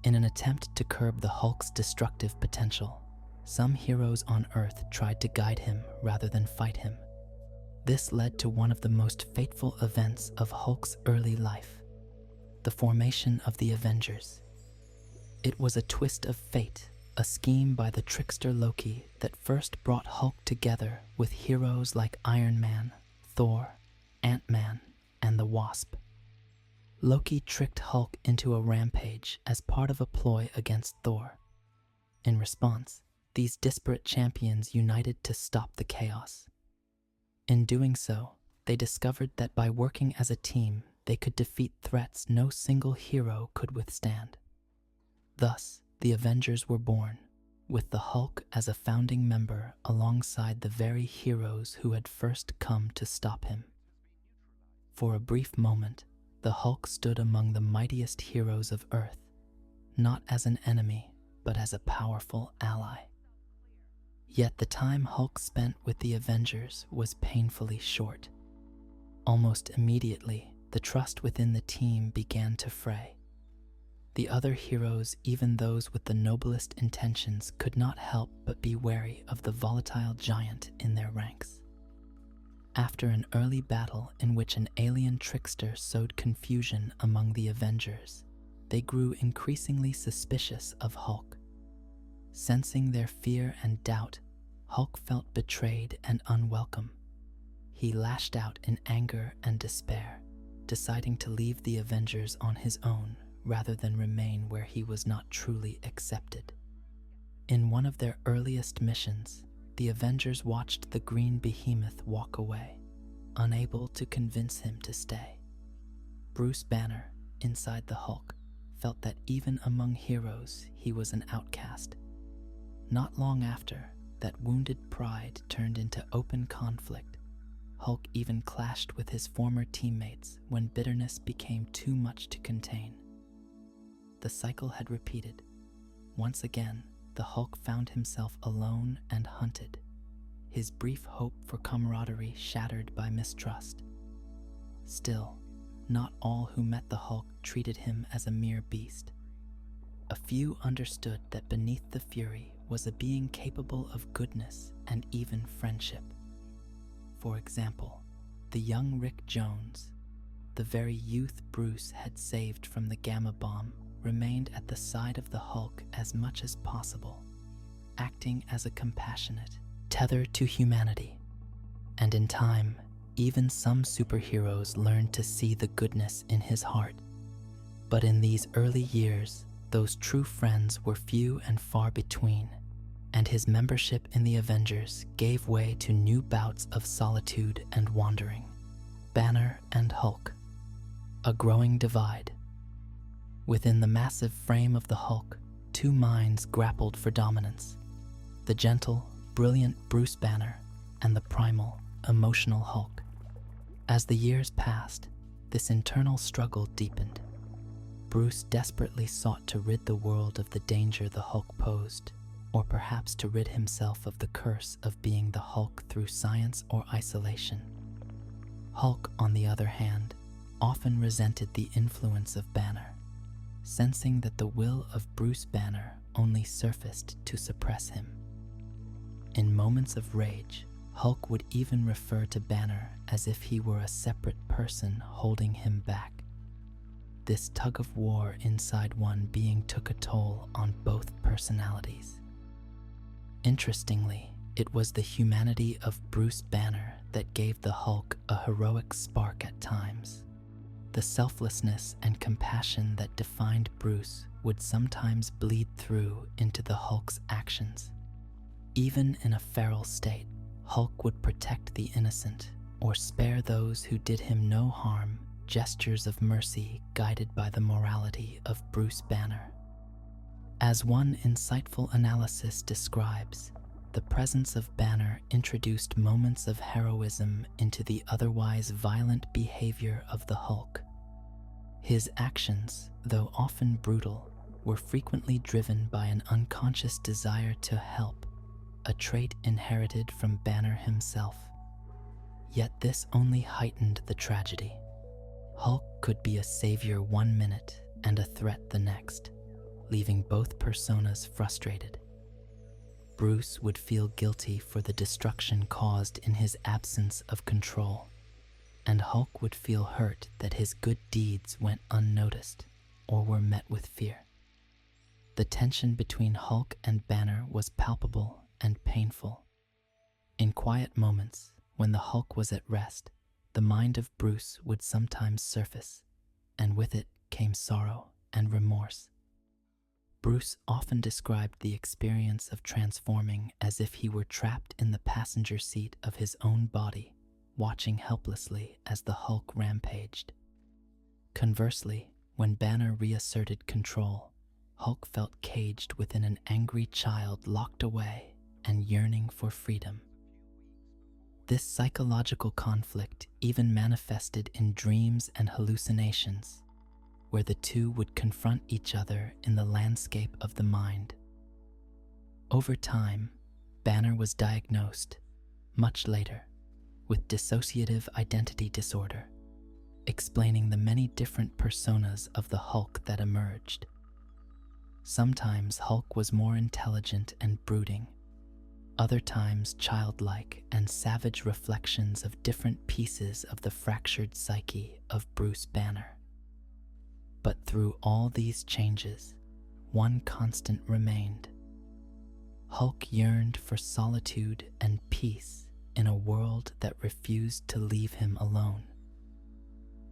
In an attempt to curb the Hulk's destructive potential, some heroes on Earth tried to guide him rather than fight him. This led to one of the most fateful events of Hulk's early life, the formation of the Avengers. It was a twist of fate, a scheme by the trickster Loki that first brought Hulk together with heroes like Iron Man, Thor, Ant-Man, and the Wasp. Loki tricked Hulk into a rampage as part of a ploy against Thor. In response, these disparate champions united to stop the chaos. In doing so, they discovered that by working as a team, they could defeat threats no single hero could withstand. Thus, the Avengers were born, with the Hulk as a founding member alongside the very heroes who had first come to stop him. For a brief moment, the Hulk stood among the mightiest heroes of Earth, not as an enemy, but as a powerful ally. Yet the time Hulk spent with the Avengers was painfully short. Almost immediately, the trust within the team began to fray. The other heroes, even those with the noblest intentions, could not help but be wary of the volatile giant in their ranks. After an early battle in which an alien trickster sowed confusion among the Avengers, they grew increasingly suspicious of Hulk. Sensing their fear and doubt, Hulk felt betrayed and unwelcome. He lashed out in anger and despair, deciding to leave the Avengers on his own rather than remain where he was not truly accepted. In one of their earliest missions, the Avengers watched the green behemoth walk away, unable to convince him to stay. Bruce Banner, inside the Hulk, felt that even among heroes he was an outcast. Not long after, that wounded pride turned into open conflict. Hulk even clashed with his former teammates when bitterness became too much to contain. The cycle had repeated. Once again, the Hulk found himself alone and hunted, his brief hope for camaraderie shattered by mistrust. Still, not all who met the Hulk treated him as a mere beast. A few understood that beneath the fury was a being capable of goodness and even friendship. For example, the young Rick Jones, the very youth Bruce had saved from the gamma bomb, remained at the side of the Hulk as much as possible, acting as a compassionate tether to humanity. And in time, even some superheroes learned to see the goodness in his heart. But in these early years, those true friends were few and far between, and his membership in the Avengers gave way to new bouts of solitude and wandering. Banner and Hulk. A growing divide. Within the massive frame of the Hulk, two minds grappled for dominance: the gentle, brilliant Bruce Banner and the primal, emotional Hulk. As the years passed, this internal struggle deepened. Bruce desperately sought to rid the world of the danger the Hulk posed, or perhaps to rid himself of the curse of being the Hulk through science or isolation. Hulk, on the other hand, often resented the influence of Banner, sensing that the will of Bruce Banner only surfaced to suppress him. In moments of rage, Hulk would even refer to Banner as if he were a separate person holding him back. This tug of war inside one being took a toll on both personalities. Interestingly, it was the humanity of Bruce Banner that gave the Hulk a heroic spark at times. The selflessness and compassion that defined Bruce would sometimes bleed through into the Hulk's actions. Even in a feral state, Hulk would protect the innocent or spare those who did him no harm, gestures of mercy guided by the morality of Bruce Banner. As one insightful analysis describes, the presence of Banner introduced moments of heroism into the otherwise violent behavior of the Hulk. His actions, though often brutal, were frequently driven by an unconscious desire to help, a trait inherited from Banner himself. Yet this only heightened the tragedy. Hulk could be a savior one minute and a threat the next, leaving both personas frustrated. Bruce would feel guilty for the destruction caused in his absence of control, and Hulk would feel hurt that his good deeds went unnoticed or were met with fear. The tension between Hulk and Banner was palpable and painful. In quiet moments, when the Hulk was at rest, the mind of Bruce would sometimes surface, and with it came sorrow and remorse. Bruce often described the experience of transforming as if he were trapped in the passenger seat of his own body, watching helplessly as the Hulk rampaged. Conversely, when Banner reasserted control, Hulk felt caged within an angry child locked away and yearning for freedom. This psychological conflict even manifested in dreams and hallucinations, where the two would confront each other in the landscape of the mind. Over time, Banner was diagnosed, much later, with dissociative identity disorder, explaining the many different personas of the Hulk that emerged. Sometimes Hulk was more intelligent and brooding, other times childlike and savage reflections of different pieces of the fractured psyche of Bruce Banner. But through all these changes, one constant remained. Hulk yearned for solitude and peace in a world that refused to leave him alone.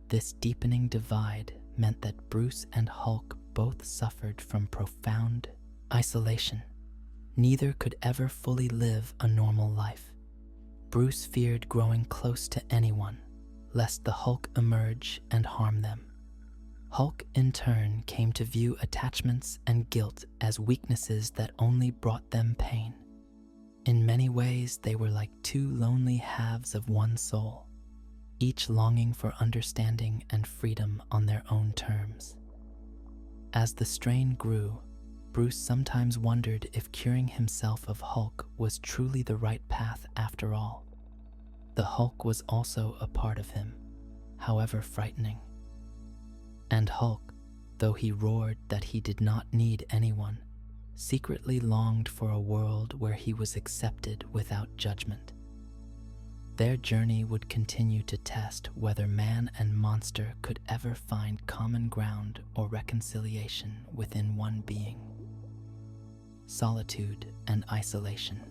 This deepening divide meant that Bruce and Hulk both suffered from profound isolation. Neither could ever fully live a normal life. Bruce feared growing close to anyone, lest the Hulk emerge and harm them. Hulk, in turn, came to view attachments and guilt as weaknesses that only brought them pain. In many ways, they were like two lonely halves of one soul, each longing for understanding and freedom on their own terms. As the strain grew, Bruce sometimes wondered if curing himself of Hulk was truly the right path after all. The Hulk was also a part of him, however frightening. And Hulk, though he roared that he did not need anyone, secretly longed for a world where he was accepted without judgment. Their journey would continue to test whether man and monster could ever find common ground or reconciliation within one being. Solitude and isolation.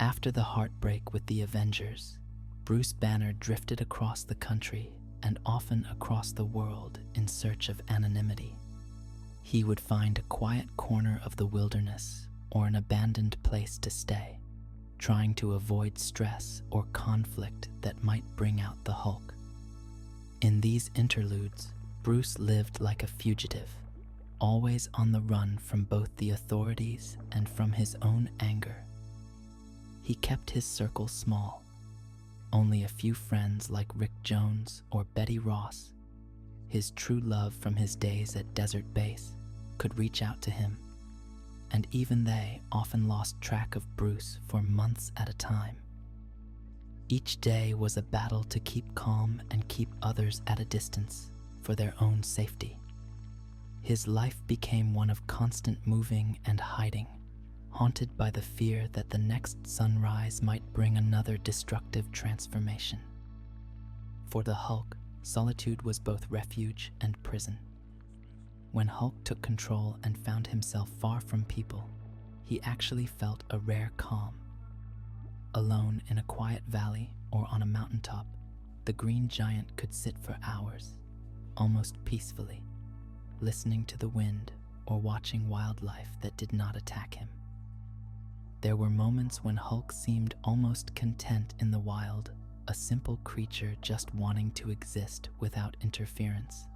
After the heartbreak with the Avengers, Bruce Banner drifted across the country and often across the world in search of anonymity. He would find a quiet corner of the wilderness or an abandoned place to stay, trying to avoid stress or conflict that might bring out the Hulk. In these interludes, Bruce lived like a fugitive, always on the run from both the authorities and from his own anger. He kept his circle small. Only a few friends like Rick Jones or Betty Ross, his true love from his days at Desert Base, could reach out to him, and even they often lost track of Bruce for months at a time. Each day was a battle to keep calm and keep others at a distance for their own safety. His life became one of constant moving and hiding, haunted by the fear that the next sunrise might bring another destructive transformation. For the Hulk, solitude was both refuge and prison. When Hulk took control and found himself far from people, he actually felt a rare calm. Alone in a quiet valley or on a mountaintop, the Green Giant could sit for hours, almost peacefully, listening to the wind or watching wildlife that did not attack him. There were moments when Hulk seemed almost content in the wild, a simple creature just wanting to exist without interference.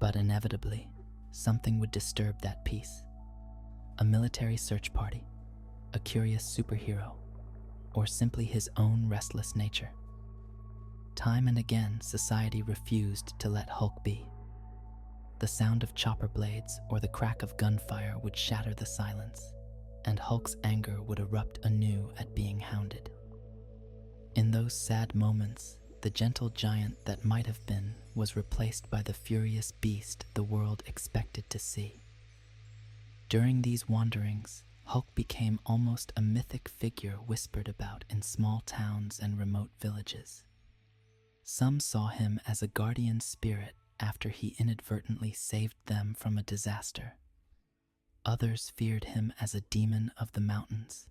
But inevitably, something would disturb that peace. A military search party, a curious superhero, or simply his own restless nature. Time and again, society refused to let Hulk be. The sound of chopper blades or the crack of gunfire would shatter the silence, and Hulk's anger would erupt anew at being hounded. In those sad moments, the gentle giant that might have been was replaced by the furious beast the world expected to see. During these wanderings, Hulk became almost a mythic figure whispered about in small towns and remote villages. Some saw him as a guardian spirit after he inadvertently saved them from a disaster. Others feared him as a demon of the mountains.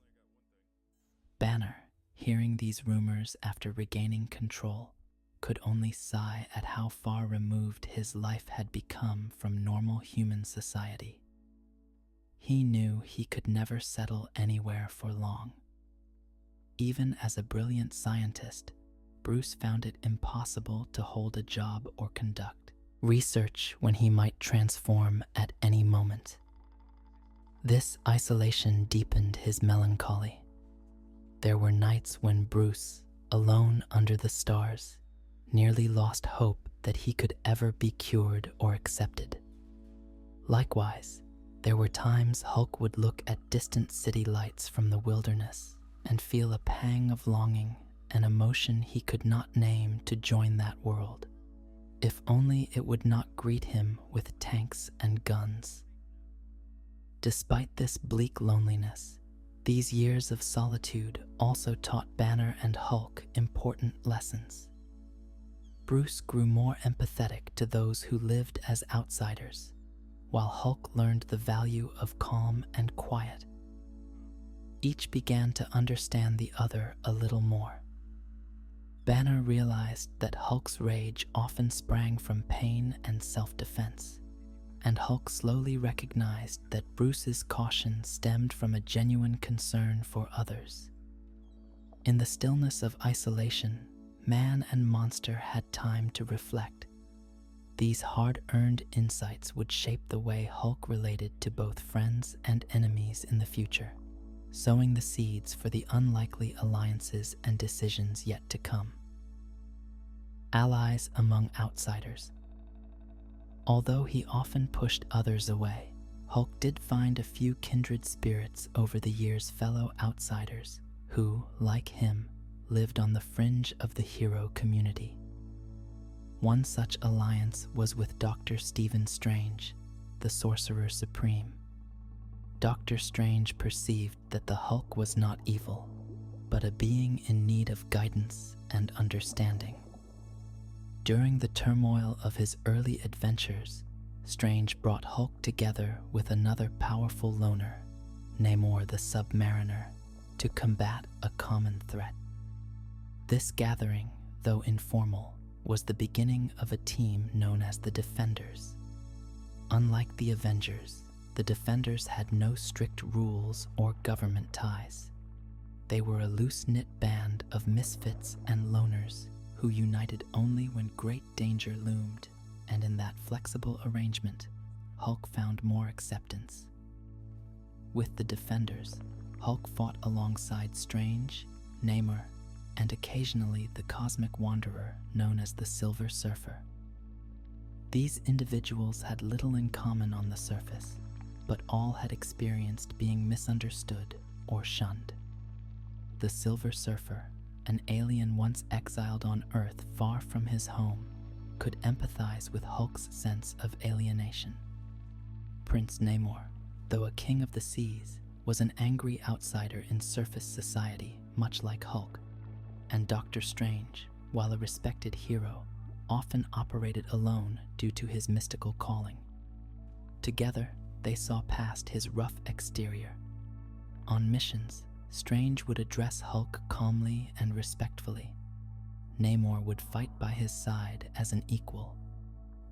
Banner, hearing these rumors after regaining control, could only sigh at how far removed his life had become from normal human society. He knew he could never settle anywhere for long. Even as a brilliant scientist, Bruce found it impossible to hold a job or conduct research when he might transform at any moment. This isolation deepened his melancholy. There were nights when Bruce, alone under the stars, nearly lost hope that he could ever be cured or accepted. Likewise, there were times Hulk would look at distant city lights from the wilderness and feel a pang of longing, an emotion he could not name, to join that world. If only it would not greet him with tanks and guns. Despite this bleak loneliness, these years of solitude also taught Banner and Hulk important lessons. Bruce grew more empathetic to those who lived as outsiders, while Hulk learned the value of calm and quiet. Each began to understand the other a little more. Banner realized that Hulk's rage often sprang from pain and self-defense, and Hulk slowly recognized that Bruce's caution stemmed from a genuine concern for others. In the stillness of isolation, man and monster had time to reflect. These hard-earned insights would shape the way Hulk related to both friends and enemies in the future, sowing the seeds for the unlikely alliances and decisions yet to come. Allies among outsiders. Although he often pushed others away, Hulk did find a few kindred spirits over the years, fellow outsiders who, like him, lived on the fringe of the hero community. One such alliance was with Dr. Stephen Strange, the Sorcerer Supreme. Dr. Strange perceived that the Hulk was not evil, but a being in need of guidance and understanding. During the turmoil of his early adventures, Strange brought Hulk together with another powerful loner, Namor the Submariner, to combat a common threat. This gathering, though informal, was the beginning of a team known as the Defenders. Unlike the Avengers, the Defenders had no strict rules or government ties. They were a loose-knit band of misfits and loners who united only when great danger loomed, and in that flexible arrangement, Hulk found more acceptance. With the Defenders, Hulk fought alongside Strange, Namor, and occasionally the cosmic wanderer known as the Silver Surfer. These individuals had little in common on the surface, but all had experienced being misunderstood or shunned. The Silver Surfer, an alien once exiled on Earth far from his home, could empathize with Hulk's sense of alienation. Prince Namor, though a king of the seas, was an angry outsider in surface society, much like Hulk. And Dr. Strange, while a respected hero, often operated alone due to his mystical calling. Together, they saw past his rough exterior. On missions, Strange would address Hulk calmly and respectfully. Namor would fight by his side as an equal,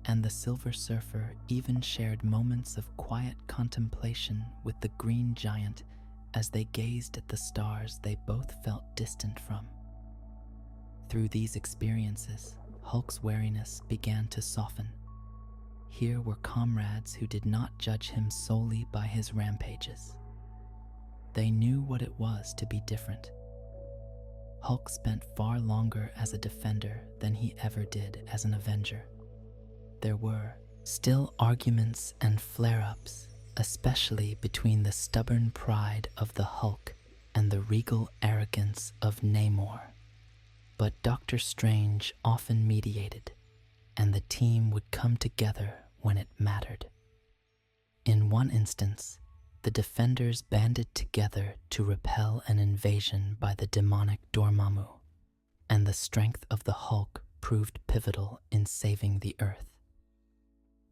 and the Silver Surfer even shared moments of quiet contemplation with the Green Giant as they gazed at the stars they both felt distant from. Through these experiences, Hulk's wariness began to soften. Here were comrades who did not judge him solely by his rampages. They knew what it was to be different. Hulk spent far longer as a defender than he ever did as an Avenger. There were still arguments and flare-ups, especially between the stubborn pride of the Hulk and the regal arrogance of Namor. But Dr. Strange often mediated, and the team would come together when it mattered. In one instance, the Defenders banded together to repel an invasion by the demonic Dormammu, and the strength of the Hulk proved pivotal in saving the Earth.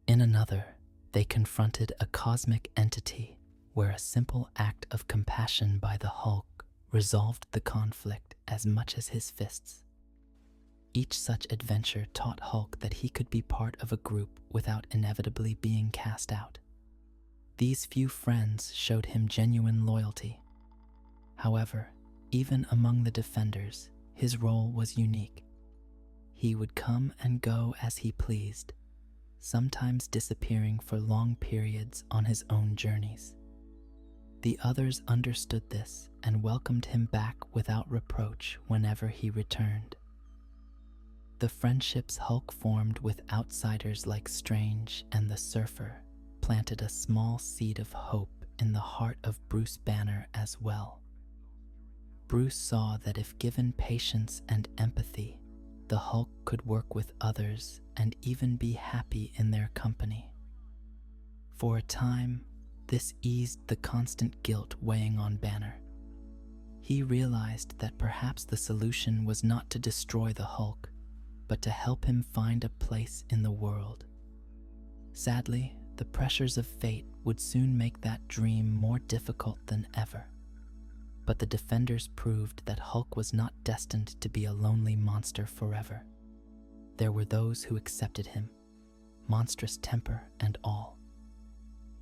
In another, they confronted a cosmic entity where a simple act of compassion by the Hulk resolved the conflict as much as his fists. Each such adventure taught Hulk that he could be part of a group without inevitably being cast out. These few friends showed him genuine loyalty. However, even among the Defenders, his role was unique. He would come and go as he pleased, sometimes disappearing for long periods on his own journeys. The others understood this and welcomed him back without reproach whenever he returned. The friendships Hulk formed with outsiders like Strange and the Surfer planted a small seed of hope in the heart of Bruce Banner as well. Bruce saw that if given patience and empathy, the Hulk could work with others and even be happy in their company. For a time, this eased the constant guilt weighing on Banner. He realized that perhaps the solution was not to destroy the Hulk, but to help him find a place in the world. Sadly, the pressures of fate would soon make that dream more difficult than ever. But the Defenders proved that Hulk was not destined to be a lonely monster forever. There were those who accepted him, monstrous temper and all.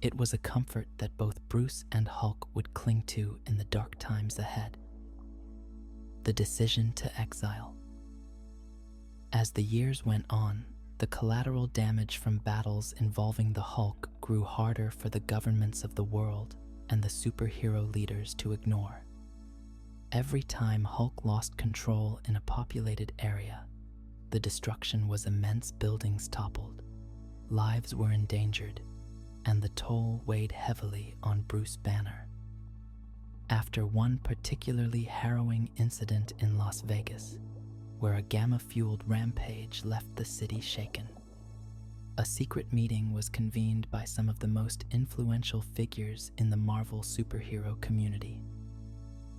It was a comfort that both Bruce and Hulk would cling to in the dark times ahead. The decision to exile. As the years went on, the collateral damage from battles involving the Hulk grew harder for the governments of the world and the superhero leaders to ignore. Every time Hulk lost control in a populated area, the destruction was immense. Buildings toppled, lives were endangered, and the toll weighed heavily on Bruce Banner. After one particularly harrowing incident in Las Vegas, where a gamma-fueled rampage left the city shaken, a secret meeting was convened by some of the most influential figures in the Marvel superhero community.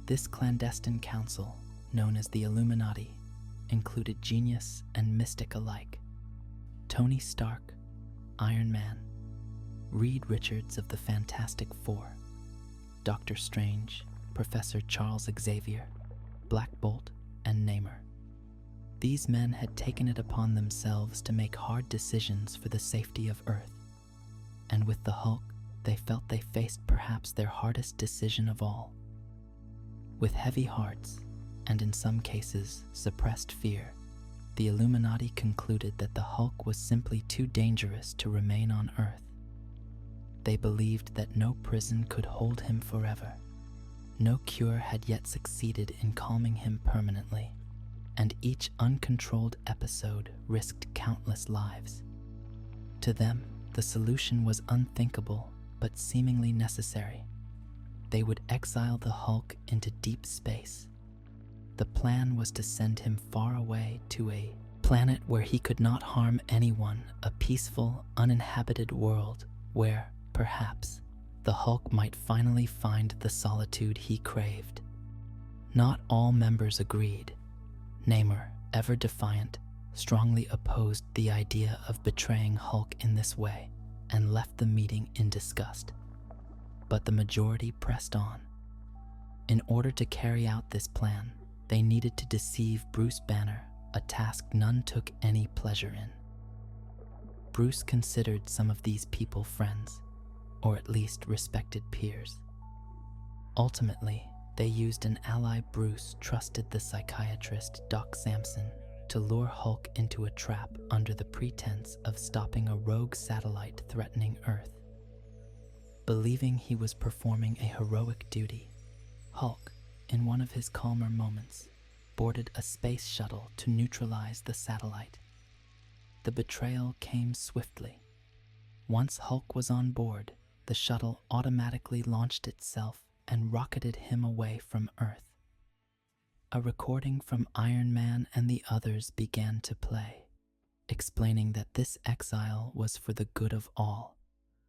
This clandestine council, known as the Illuminati, included genius and mystic alike. Tony Stark, Iron Man, Reed Richards of the Fantastic Four, Doctor Strange, Professor Charles Xavier, Black Bolt, and Namor. These men had taken it upon themselves to make hard decisions for the safety of Earth. And with the Hulk, they felt they faced perhaps their hardest decision of all. With heavy hearts, and in some cases suppressed fear, the Illuminati concluded that the Hulk was simply too dangerous to remain on Earth. They believed that no prison could hold him forever. No cure had yet succeeded in calming him permanently, and each uncontrolled episode risked countless lives. To them, the solution was unthinkable but seemingly necessary. They would exile the Hulk into deep space. The plan was to send him far away to a planet where he could not harm anyone, a peaceful, uninhabited world where, perhaps, the Hulk might finally find the solitude he craved. Not all members agreed. Namor, ever defiant, strongly opposed the idea of betraying Hulk in this way and left the meeting in disgust. But the majority pressed on. In order to carry out this plan, they needed to deceive Bruce Banner, a task none took any pleasure in. Bruce considered some of these people friends, or at least respected peers. Ultimately, they used an ally Bruce trusted, the psychiatrist Doc Samson, to lure Hulk into a trap under the pretense of stopping a rogue satellite threatening Earth. Believing he was performing a heroic duty, Hulk, in one of his calmer moments, boarded a space shuttle to neutralize the satellite. The betrayal came swiftly. Once Hulk was on board, the shuttle automatically launched itself and rocketed him away from Earth. A recording from Iron Man and the others began to play, explaining that this exile was for the good of all,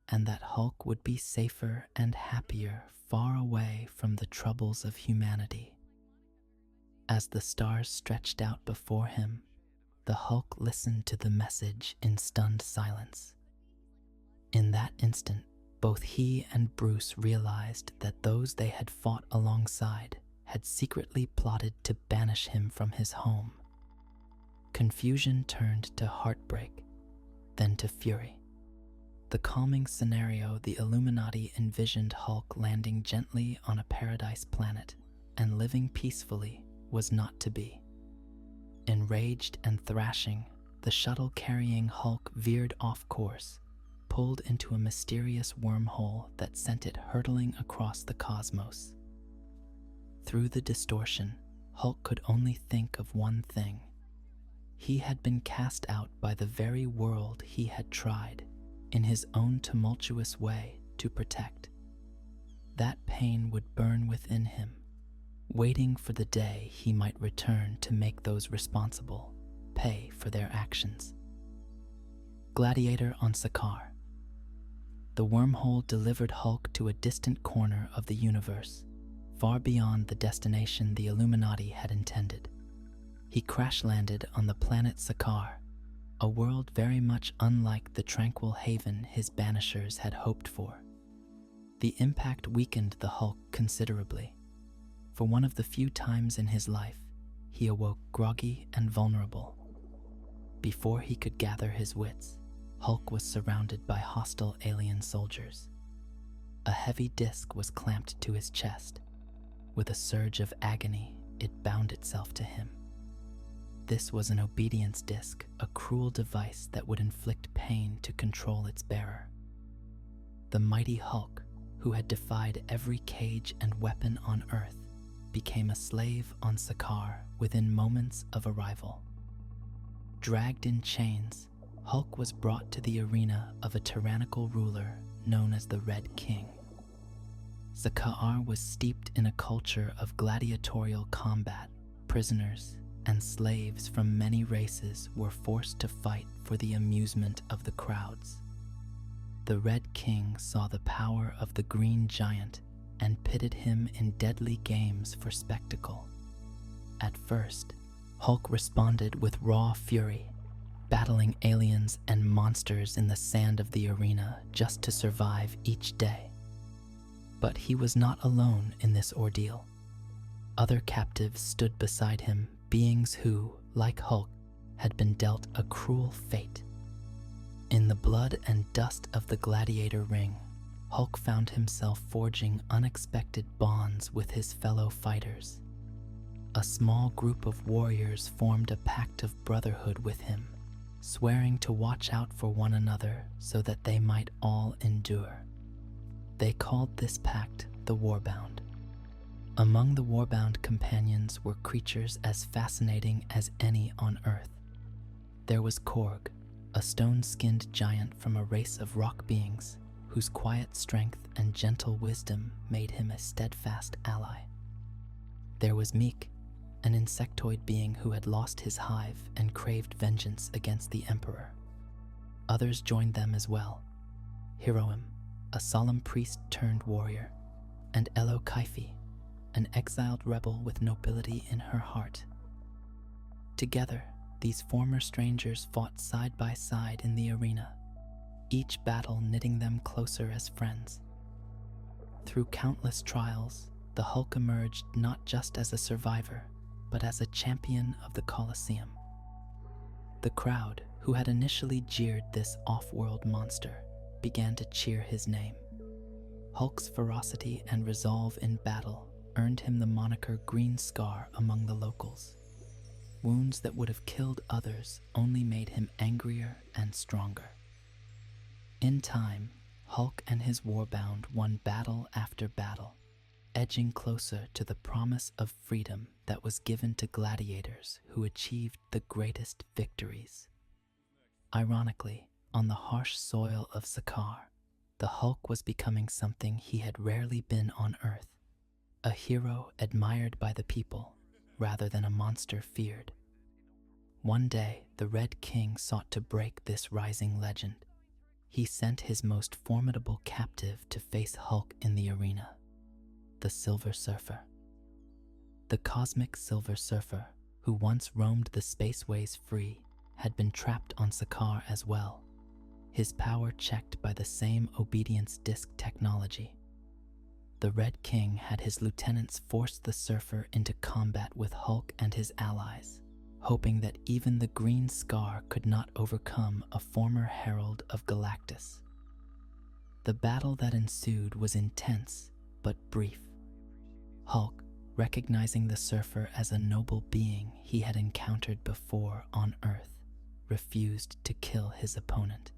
and that Hulk would be safer and happier far away from the troubles of humanity. As the stars stretched out before him, the Hulk listened to the message in stunned silence. In that instant, both he and Bruce realized that those they had fought alongside had secretly plotted to banish him from his home. Confusion turned to heartbreak, then to fury. The calming scenario the Illuminati envisioned Hulk landing gently on a paradise planet and living peacefully was not to be. Enraged and thrashing, the shuttle carrying Hulk veered off course, pulled into a mysterious wormhole that sent it hurtling across the cosmos. Through the distortion, Hulk could only think of one thing. He had been cast out by the very world he had tried, in his own tumultuous way, to protect. That pain would burn within him, waiting for the day he might return to make those responsible pay for their actions. Gladiator on Sakaar. The wormhole delivered Hulk to a distant corner of the universe, far beyond the destination the Illuminati had intended. He crash-landed on the planet Sakaar, a world very much unlike the tranquil haven his banishers had hoped for. The impact weakened the Hulk considerably. For one of the few times in his life, he awoke groggy and vulnerable. Before he could gather his wits, Hulk was surrounded by hostile alien soldiers. A heavy disc was clamped to his chest. With a surge of agony, it bound itself to him. This was an obedience disc, a cruel device that would inflict pain to control its bearer. The mighty Hulk, who had defied every cage and weapon on Earth, became a slave on Sakaar within moments of arrival. Dragged in chains, Hulk was brought to the arena of a tyrannical ruler known as the Red King. Sakaar was steeped in a culture of gladiatorial combat. Prisoners and slaves from many races were forced to fight for the amusement of the crowds. The Red King saw the power of the Green Giant and pitted him in deadly games for spectacle. At first, Hulk responded with raw fury, battling aliens and monsters in the sand of the arena just to survive each day. But he was not alone in this ordeal. Other captives stood beside him, beings who, like Hulk, had been dealt a cruel fate. In the blood and dust of the gladiator ring, Hulk found himself forging unexpected bonds with his fellow fighters. A small group of warriors formed a pact of brotherhood with him, swearing to watch out for one another so that they might all endure. They called this pact the Warbound. Among the Warbound companions were creatures as fascinating as any on Earth. There was Korg, a stone-skinned giant from a race of rock beings whose quiet strength and gentle wisdom made him a steadfast ally. There was Meek, an insectoid being who had lost his hive and craved vengeance against the Emperor. Others joined them as well. Hiroim, a solemn priest turned warrior, and Elo Kaifi, an exiled rebel with nobility in her heart. Together, these former strangers fought side by side in the arena, each battle knitting them closer as friends. Through countless trials, the Hulk emerged not just as a survivor, but as a champion of the Colosseum. The crowd, who had initially jeered this off-world monster, began to cheer his name. Hulk's ferocity and resolve in battle earned him the moniker Green Scar among the locals. Wounds that would have killed others only made him angrier and stronger. In time, Hulk and his Warbound won battle after battle, edging closer to the promise of freedom that was given to gladiators who achieved the greatest victories. Ironically, on the harsh soil of Sakaar, the Hulk was becoming something he had rarely been on Earth, a hero admired by the people rather than a monster feared. One day, the Red King sought to break this rising legend. He sent his most formidable captive to face Hulk in the arena, the Silver Surfer. The cosmic Silver Surfer, who once roamed the spaceways free, had been trapped on Sakaar as well, his power checked by the same obedience disc technology. The Red King had his lieutenants force the Surfer into combat with Hulk and his allies, hoping that even the Green Scar could not overcome a former herald of Galactus. The battle that ensued was intense, but brief. Hulk, recognizing the Surfer as a noble being he had encountered before on Earth, refused to kill his opponent.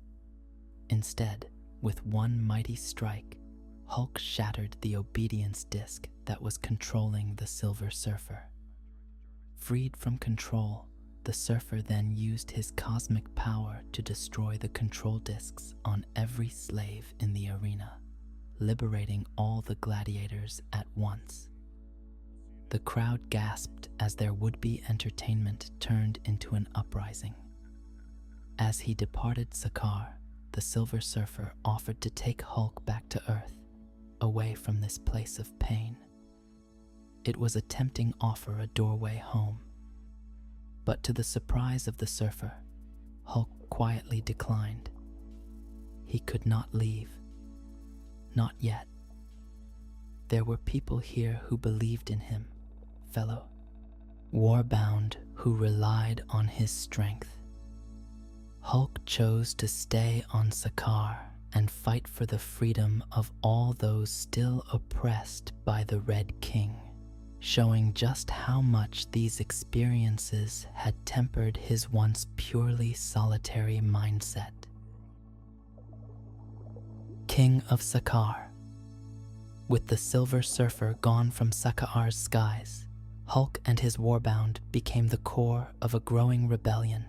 Instead, with one mighty strike, Hulk shattered the obedience disc that was controlling the Silver Surfer. Freed from control, the Surfer then used his cosmic power to destroy the control discs on every slave in the arena, liberating all the gladiators at once. The crowd gasped as their would-be entertainment turned into an uprising. As he departed Sakaar, the Silver Surfer offered to take Hulk back to Earth, away from this place of pain. It was a tempting offer, a doorway home. But to the surprise of the Surfer, Hulk quietly declined. He could not leave. Not yet. There were people here who believed in him, fellow Warbound who relied on his strength. Hulk chose to stay on Sakaar and fight for the freedom of all those still oppressed by the Red King, showing just how much these experiences had tempered his once purely solitary mindset. King of Sakaar. With the Silver Surfer gone from Sakaar's skies, Hulk and his Warbound became the core of a growing rebellion.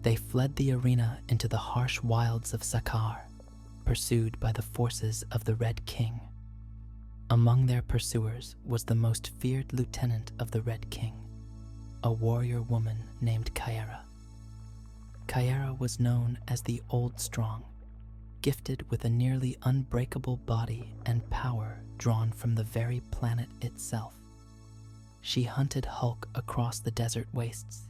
They fled the arena into the harsh wilds of Sakaar, pursued by the forces of the Red King. Among their pursuers was the most feared lieutenant of the Red King, a warrior woman named Kyera. Kyera was known as the Old Strong, gifted with a nearly unbreakable body and power drawn from the very planet itself. She hunted Hulk across the desert wastes,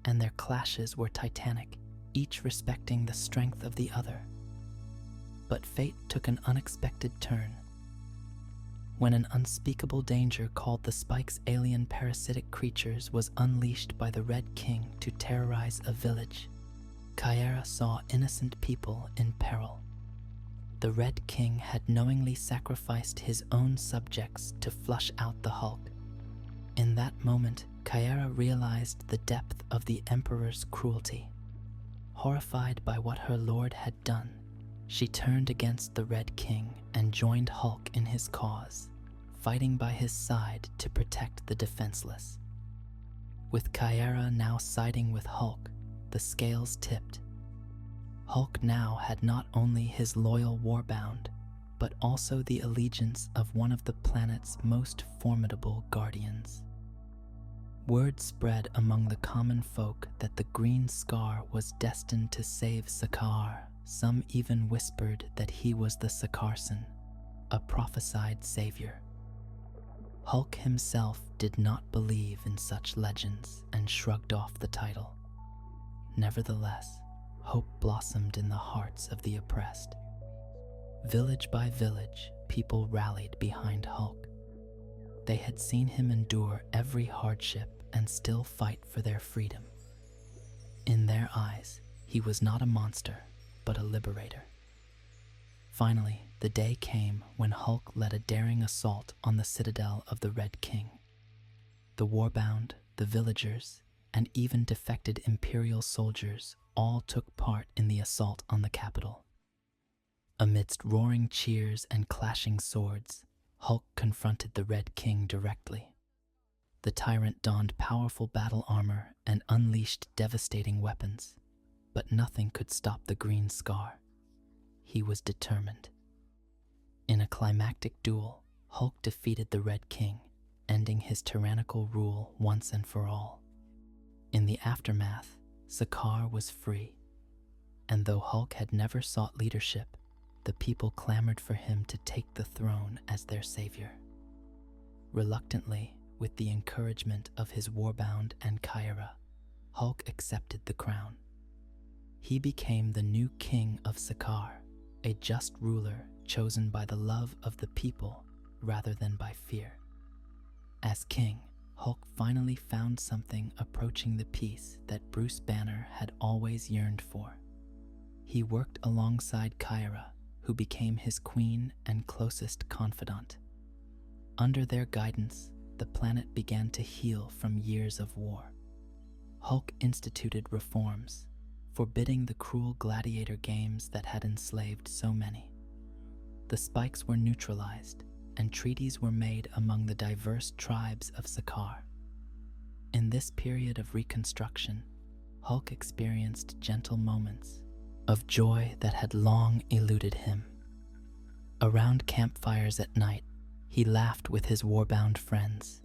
and their clashes were titanic, each respecting the strength of the other. But fate took an unexpected turn. When an unspeakable danger called the Spike's alien parasitic creatures was unleashed by the Red King to terrorize a village, Kyera saw innocent people in peril. The Red King had knowingly sacrificed his own subjects to flush out the Hulk. In that moment, Kyera realized the depth of the Emperor's cruelty. Horrified by what her lord had done, she turned against the Red King and joined Hulk in his cause, fighting by his side to protect the defenseless. With Kyera now siding with Hulk, the scales tipped. Hulk now had not only his loyal Warbound, but also the allegiance of one of the planet's most formidable guardians. Word spread among the common folk that the Green Scar was destined to save Sakaar. Some even whispered that he was the Sakaarson, a prophesied savior. Hulk himself did not believe in such legends and shrugged off the title. Nevertheless, hope blossomed in the hearts of the oppressed. Village by village, people rallied behind Hulk. They had seen him endure every hardship and still fight for their freedom. In their eyes, he was not a monster, but a liberator. Finally, the day came when Hulk led a daring assault on the citadel of the Red King. The Warbound, the villagers, and even defected Imperial soldiers all took part in the assault on the capital. Amidst roaring cheers and clashing swords, Hulk confronted the Red King directly. The tyrant donned powerful battle armor and unleashed devastating weapons, but nothing could stop the Green Scar. He was determined. In a climactic duel, Hulk defeated the Red King, ending his tyrannical rule once and for all. In the aftermath, Sakaar was free, and though Hulk had never sought leadership, the people clamored for him to take the throne as their savior. Reluctantly, with the encouragement of his Warbound and Kyera, Hulk accepted the crown. He became the new king of Sakaar, a just ruler chosen by the love of the people rather than by fear. As king, Hulk finally found something approaching the peace that Bruce Banner had always yearned for. He worked alongside Kyera, who became his queen and closest confidant. Under their guidance, the planet began to heal from years of war. Hulk instituted reforms, forbidding the cruel gladiator games that had enslaved so many. The Spikes were neutralized, and treaties were made among the diverse tribes of Sakaar. In this period of reconstruction, Hulk experienced gentle moments of joy that had long eluded him. Around campfires at night, he laughed with his Warbound friends.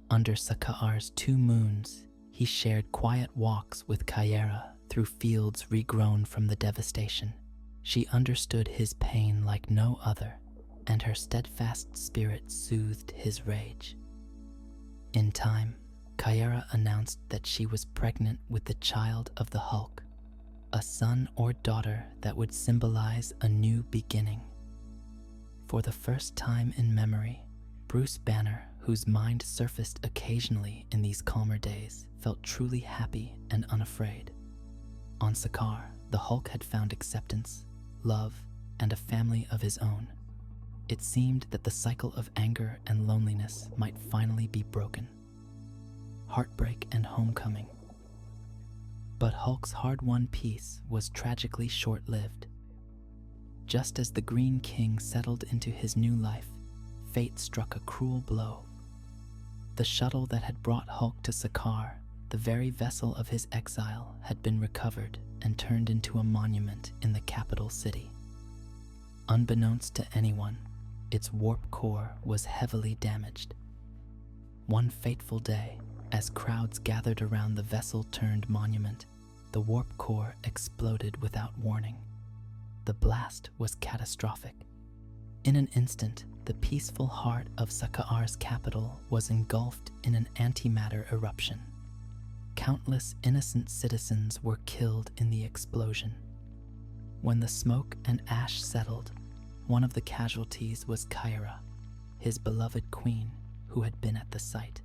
Under Sakaar's 2 moons, he shared quiet walks with Kyera through fields regrown from the devastation. She understood his pain like no other, and her steadfast spirit soothed his rage. In time, Kyera announced that she was pregnant with the child of the Hulk, a son or daughter that would symbolize a new beginning. For the first time in memory, Bruce Banner, whose mind surfaced occasionally in these calmer days, felt truly happy and unafraid. On Sakaar, the Hulk had found acceptance, love, and a family of his own. it seemed that the cycle of anger and loneliness might finally be broken. Heartbreak and homecoming. But Hulk's hard-won peace was tragically short-lived. Just as the Green King settled into his new life, fate struck a cruel blow. The shuttle that had brought Hulk to Sakaar, the very vessel of his exile, had been recovered and turned into a monument in the capital city. Unbeknownst to anyone, its warp core was heavily damaged. One fateful day, as crowds gathered around the vessel-turned monument, the warp core exploded without warning. The blast was catastrophic. In an instant, the peaceful heart of Sakaar's capital was engulfed in an antimatter eruption. Countless innocent citizens were killed in the explosion. When the smoke and ash settled, one of the casualties was Kyra, his beloved queen, who had been at the site.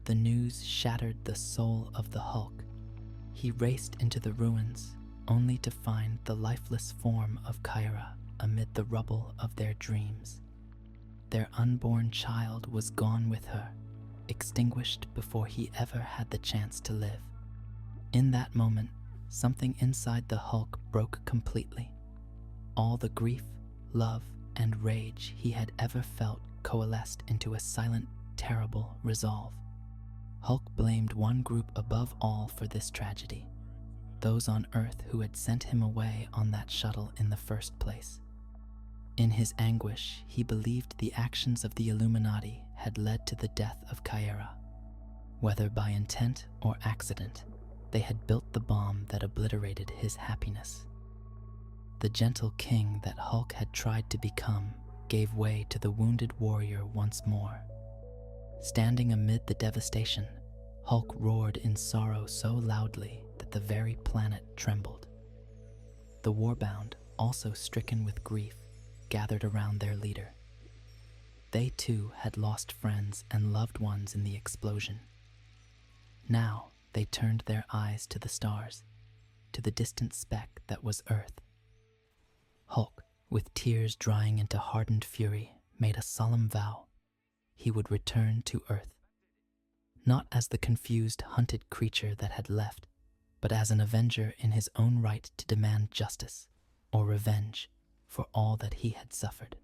The news shattered the soul of the Hulk. He raced into the ruins, only to find the lifeless form of Kyra amid the rubble of their dreams. Their unborn child was gone with her, extinguished before he ever had the chance to live. In that moment, something inside the Hulk broke completely. All the grief, love, and rage he had ever felt coalesced into a silent, terrible resolve. Hulk blamed one group above all for this tragedy, those on Earth who had sent him away on that shuttle in the first place. In his anguish, he believed the actions of the Illuminati had led to the death of Kyra. Whether by intent or accident, they had built the bomb that obliterated his happiness. The gentle king that Hulk had tried to become gave way to the wounded warrior once more. Standing amid the devastation, Hulk roared in sorrow so loudly that the very planet trembled. The warbound, also stricken with grief, gathered around their leader. They too had lost friends and loved ones in the explosion. Now they turned their eyes to the stars, to the distant speck that was Earth. Hulk, with tears drying into hardened fury, made a solemn vow. He would return to Earth. Not as the confused, hunted creature that had left, but as an avenger in his own right to demand justice or revenge for all that he had suffered.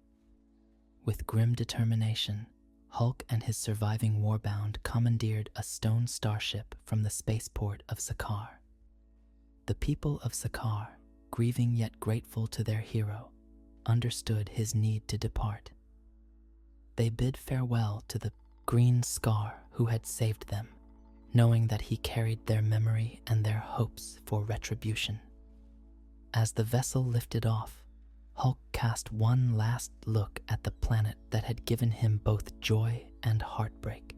With grim determination, Hulk and his surviving warbound commandeered a stone starship from the spaceport of Sakaar. The people of Sakaar, grieving yet grateful to their hero, understood his need to depart. They bid farewell to the green Scar who had saved them, knowing that he carried their memory and their hopes for retribution. As the vessel lifted off, Hulk cast one last look at the planet that had given him both joy and heartbreak.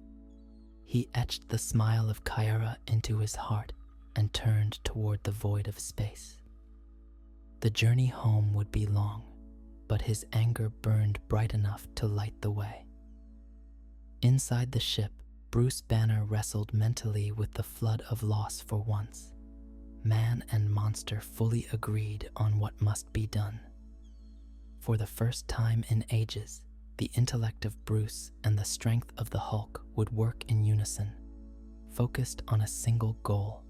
He etched the smile of Kyra into his heart and turned toward the void of space. The journey home would be long, but his anger burned bright enough to light the way. Inside the ship, Bruce Banner wrestled mentally with the flood of loss for once. Man and monster fully agreed on what must be done. For the first time in ages, the intellect of Bruce and the strength of the Hulk would work in unison, focused on a single goal: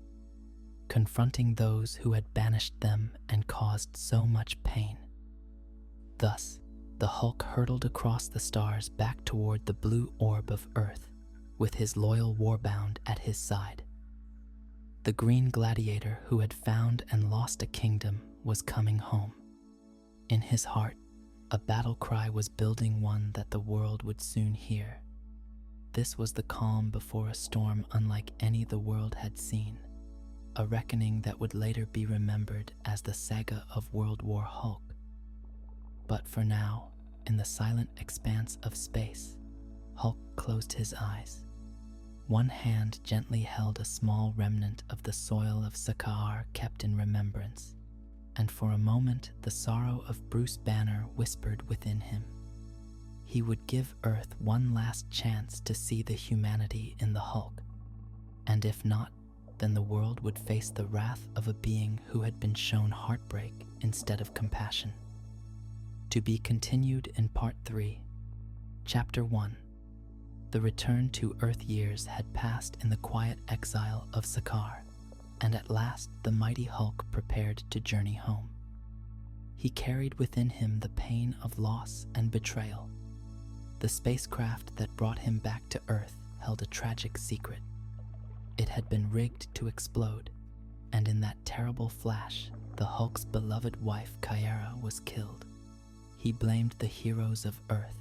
confronting those who had banished them and caused so much pain. Thus, the Hulk hurtled across the stars back toward the blue orb of Earth, with his loyal warbound at his side. The green gladiator who had found and lost a kingdom was coming home. In his heart, a battle cry was building, one that the world would soon hear. This was the calm before a storm unlike any the world had seen, a reckoning that would later be remembered as the saga of World War Hulk. But for now, in the silent expanse of space, Hulk closed his eyes. One hand gently held a small remnant of the soil of Sakaar kept in remembrance, and for a moment the sorrow of Bruce Banner whispered within him. He would give Earth one last chance to see the humanity in the Hulk, and if not, then the world would face the wrath of a being who had been shown heartbreak instead of compassion. To be continued in Part 3, Chapter 1. The return to Earth years had passed in the quiet exile of Sakaar, and at last the mighty Hulk prepared to journey home. He carried within him the pain of loss and betrayal. The spacecraft that brought him back to Earth held a tragic secret. It had been rigged to explode, and in that terrible flash, the Hulk's beloved wife Kyara was killed. He blamed the heroes of Earth,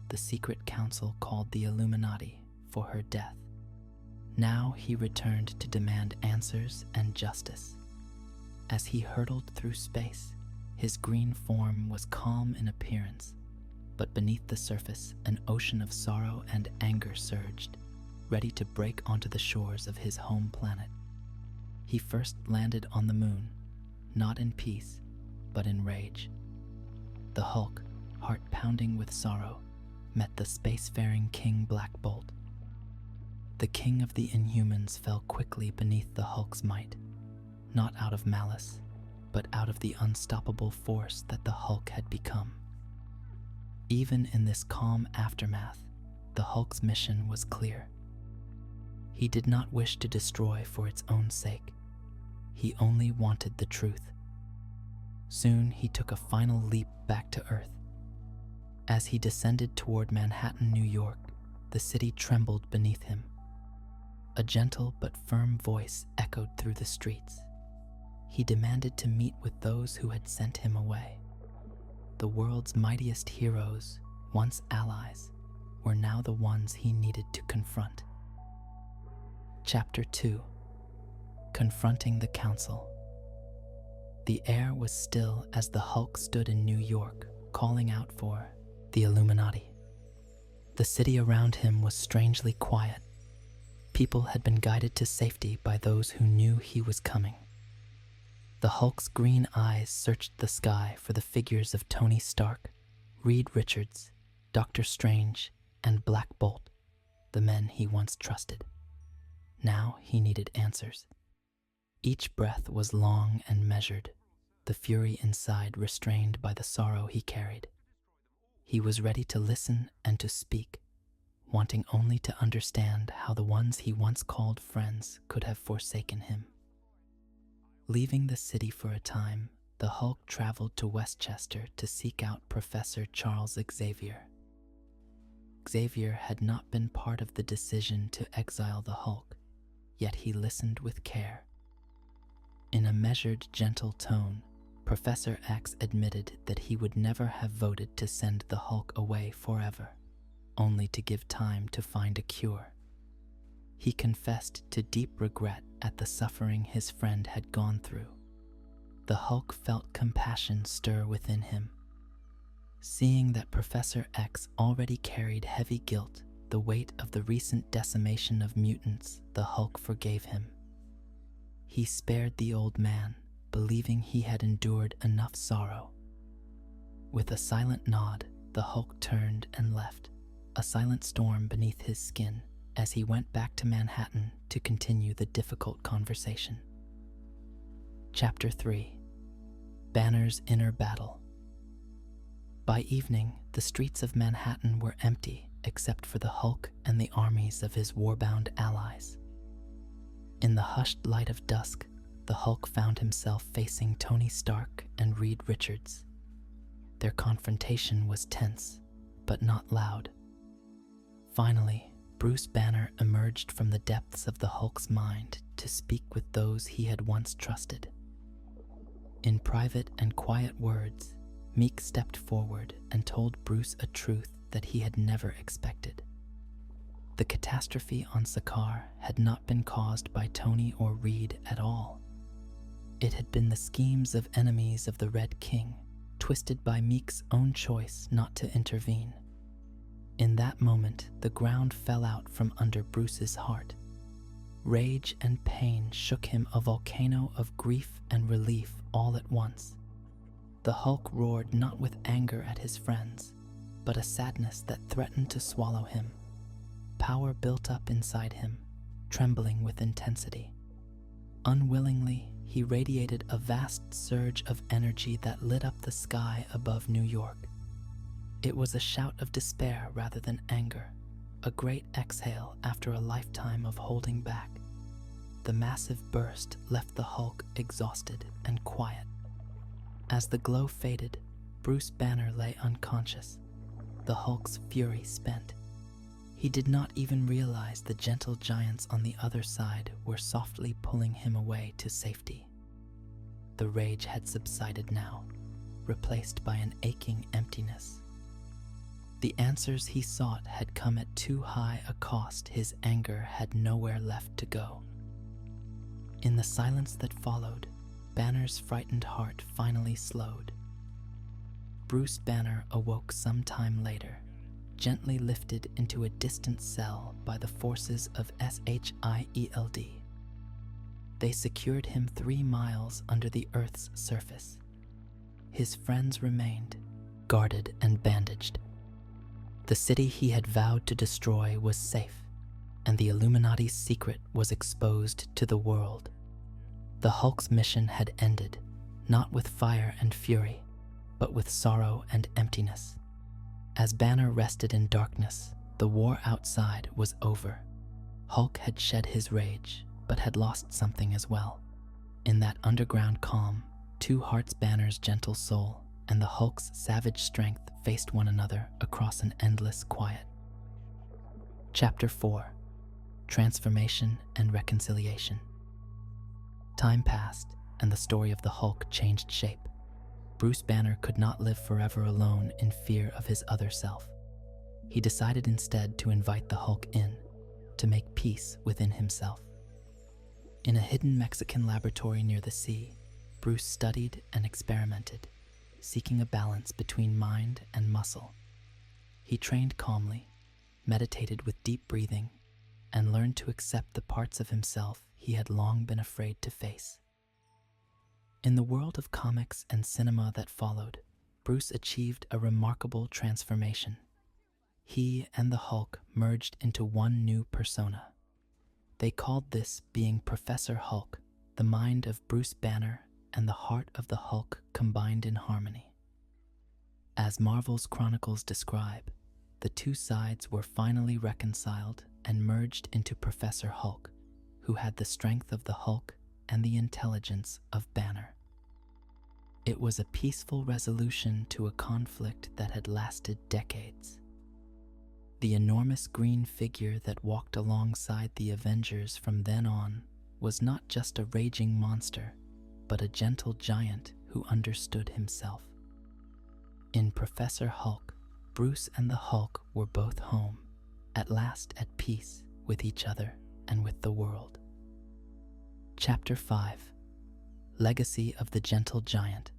the secret council called the Illuminati, for her death. Now he returned to demand answers and justice. As he hurtled through space, his green form was calm in appearance, but beneath the surface, an ocean of sorrow and anger surged, ready to break onto the shores of his home planet. He first landed on the moon, not in peace, but in rage. The Hulk, heart pounding with sorrow, met the spacefaring King Black Bolt. The king of the Inhumans fell quickly beneath the Hulk's might, not out of malice, but out of the unstoppable force that the Hulk had become. Even in this calm aftermath, the Hulk's mission was clear. He did not wish to destroy for its own sake. He only wanted the truth. Soon he took a final leap back to Earth. As he descended toward Manhattan, New York, the city trembled beneath him. A gentle but firm voice echoed through the streets. He demanded to meet with those who had sent him away. The world's mightiest heroes, once allies, were now the ones he needed to confront. Chapter 2. Confronting the Council. The air was still as the Hulk stood in New York, calling out for the Illuminati. The city around him was strangely quiet. People had been guided to safety by those who knew he was coming. The Hulk's green eyes searched the sky for the figures of Tony Stark, Reed Richards, Doctor Strange, and Black Bolt, the men he once trusted. Now he needed answers. Each breath was long and measured, the fury inside restrained by the sorrow he carried. He was ready to listen and to speak, wanting only to understand how the ones he once called friends could have forsaken him. Leaving the city for a time, the Hulk traveled to Westchester to seek out Professor Charles Xavier. Xavier had not been part of the decision to exile the Hulk, yet he listened with care. In a measured, gentle tone, Professor X admitted that he would never have voted to send the Hulk away forever, only to give time to find a cure. He confessed to deep regret at the suffering his friend had gone through. The Hulk felt compassion stir within him. Seeing that Professor X already carried heavy guilt, the weight of the recent decimation of mutants, the Hulk forgave him. He spared the old man, believing he had endured enough sorrow. With a silent nod, the Hulk turned and left, a silent storm beneath his skin, as he went back to Manhattan to continue the difficult conversation. Chapter 3. Banner's Inner Battle. By evening, the streets of Manhattan were empty except for the Hulk and the armies of his war-bound allies. In the hushed light of dusk, the Hulk found himself facing Tony Stark and Reed Richards. Their confrontation was tense, but not loud. Finally, Bruce Banner emerged from the depths of the Hulk's mind to speak with those he had once trusted. In private and quiet words, Meek stepped forward and told Bruce a truth that he had never expected. The catastrophe on Sakaar had not been caused by Tony or Reed at all. It had been the schemes of enemies of the Red King, twisted by Meek's own choice not to intervene. In that moment, the ground fell out from under Bruce's heart. Rage and pain shook him a volcano of grief and relief all at once. The Hulk roared not with anger at his friends, but a sadness that threatened to swallow him. Power built up inside him, trembling with intensity. Unwillingly, he radiated a vast surge of energy that lit up the sky above New York, It was a shout of despair rather than anger, a great exhale after a lifetime of holding back. The massive burst left the Hulk exhausted and quiet. As the glow faded, Bruce Banner lay unconscious, the Hulk's fury spent. He did not even realize the gentle giants on the other side were softly pulling him away to safety. The rage had subsided now, replaced by an aching emptiness. The answers he sought had come at too high a cost. His anger had nowhere left to go. In the silence that followed, Banner's frightened heart finally slowed. Bruce Banner awoke some time later, gently lifted into a distant cell by the forces of SHIELD. They secured him 3 miles under the Earth's surface. His friends remained, guarded and bandaged. The city he had vowed to destroy was safe, and the Illuminati's secret was exposed to the world. The Hulk's mission had ended, not with fire and fury, but with sorrow and emptiness. As Banner rested in darkness, the war outside was over. Hulk had shed his rage, but had lost something as well. In that underground calm, 2 hearts, Banner's gentle soul and the Hulk's savage strength, faced one another across an endless quiet. Chapter 4: Transformation and Reconciliation. Time passed, and the story of the Hulk changed shape. Bruce Banner could not live forever alone in fear of his other self. He decided instead to invite the Hulk in, to make peace within himself. In a hidden Mexican laboratory near the sea, Bruce studied and experimented, seeking a balance between mind and muscle. He trained calmly, meditated with deep breathing, and learned to accept the parts of himself he had long been afraid to face. In the world of comics and cinema that followed, Bruce achieved a remarkable transformation. He and the Hulk merged into one new persona. They called this being Professor Hulk, the mind of Bruce Banner and the heart of the Hulk combined in harmony. As Marvel's chronicles describe, the 2 sides were finally reconciled and merged into Professor Hulk, who had the strength of the Hulk and the intelligence of Banner. It was a peaceful resolution to a conflict that had lasted decades. The enormous green figure that walked alongside the Avengers from then on was not just a raging monster, but a gentle giant who understood himself. In Professor Hulk, Bruce and the Hulk were both home, at last at peace with each other and with the world. Chapter 5: Legacy of the Gentle Giant.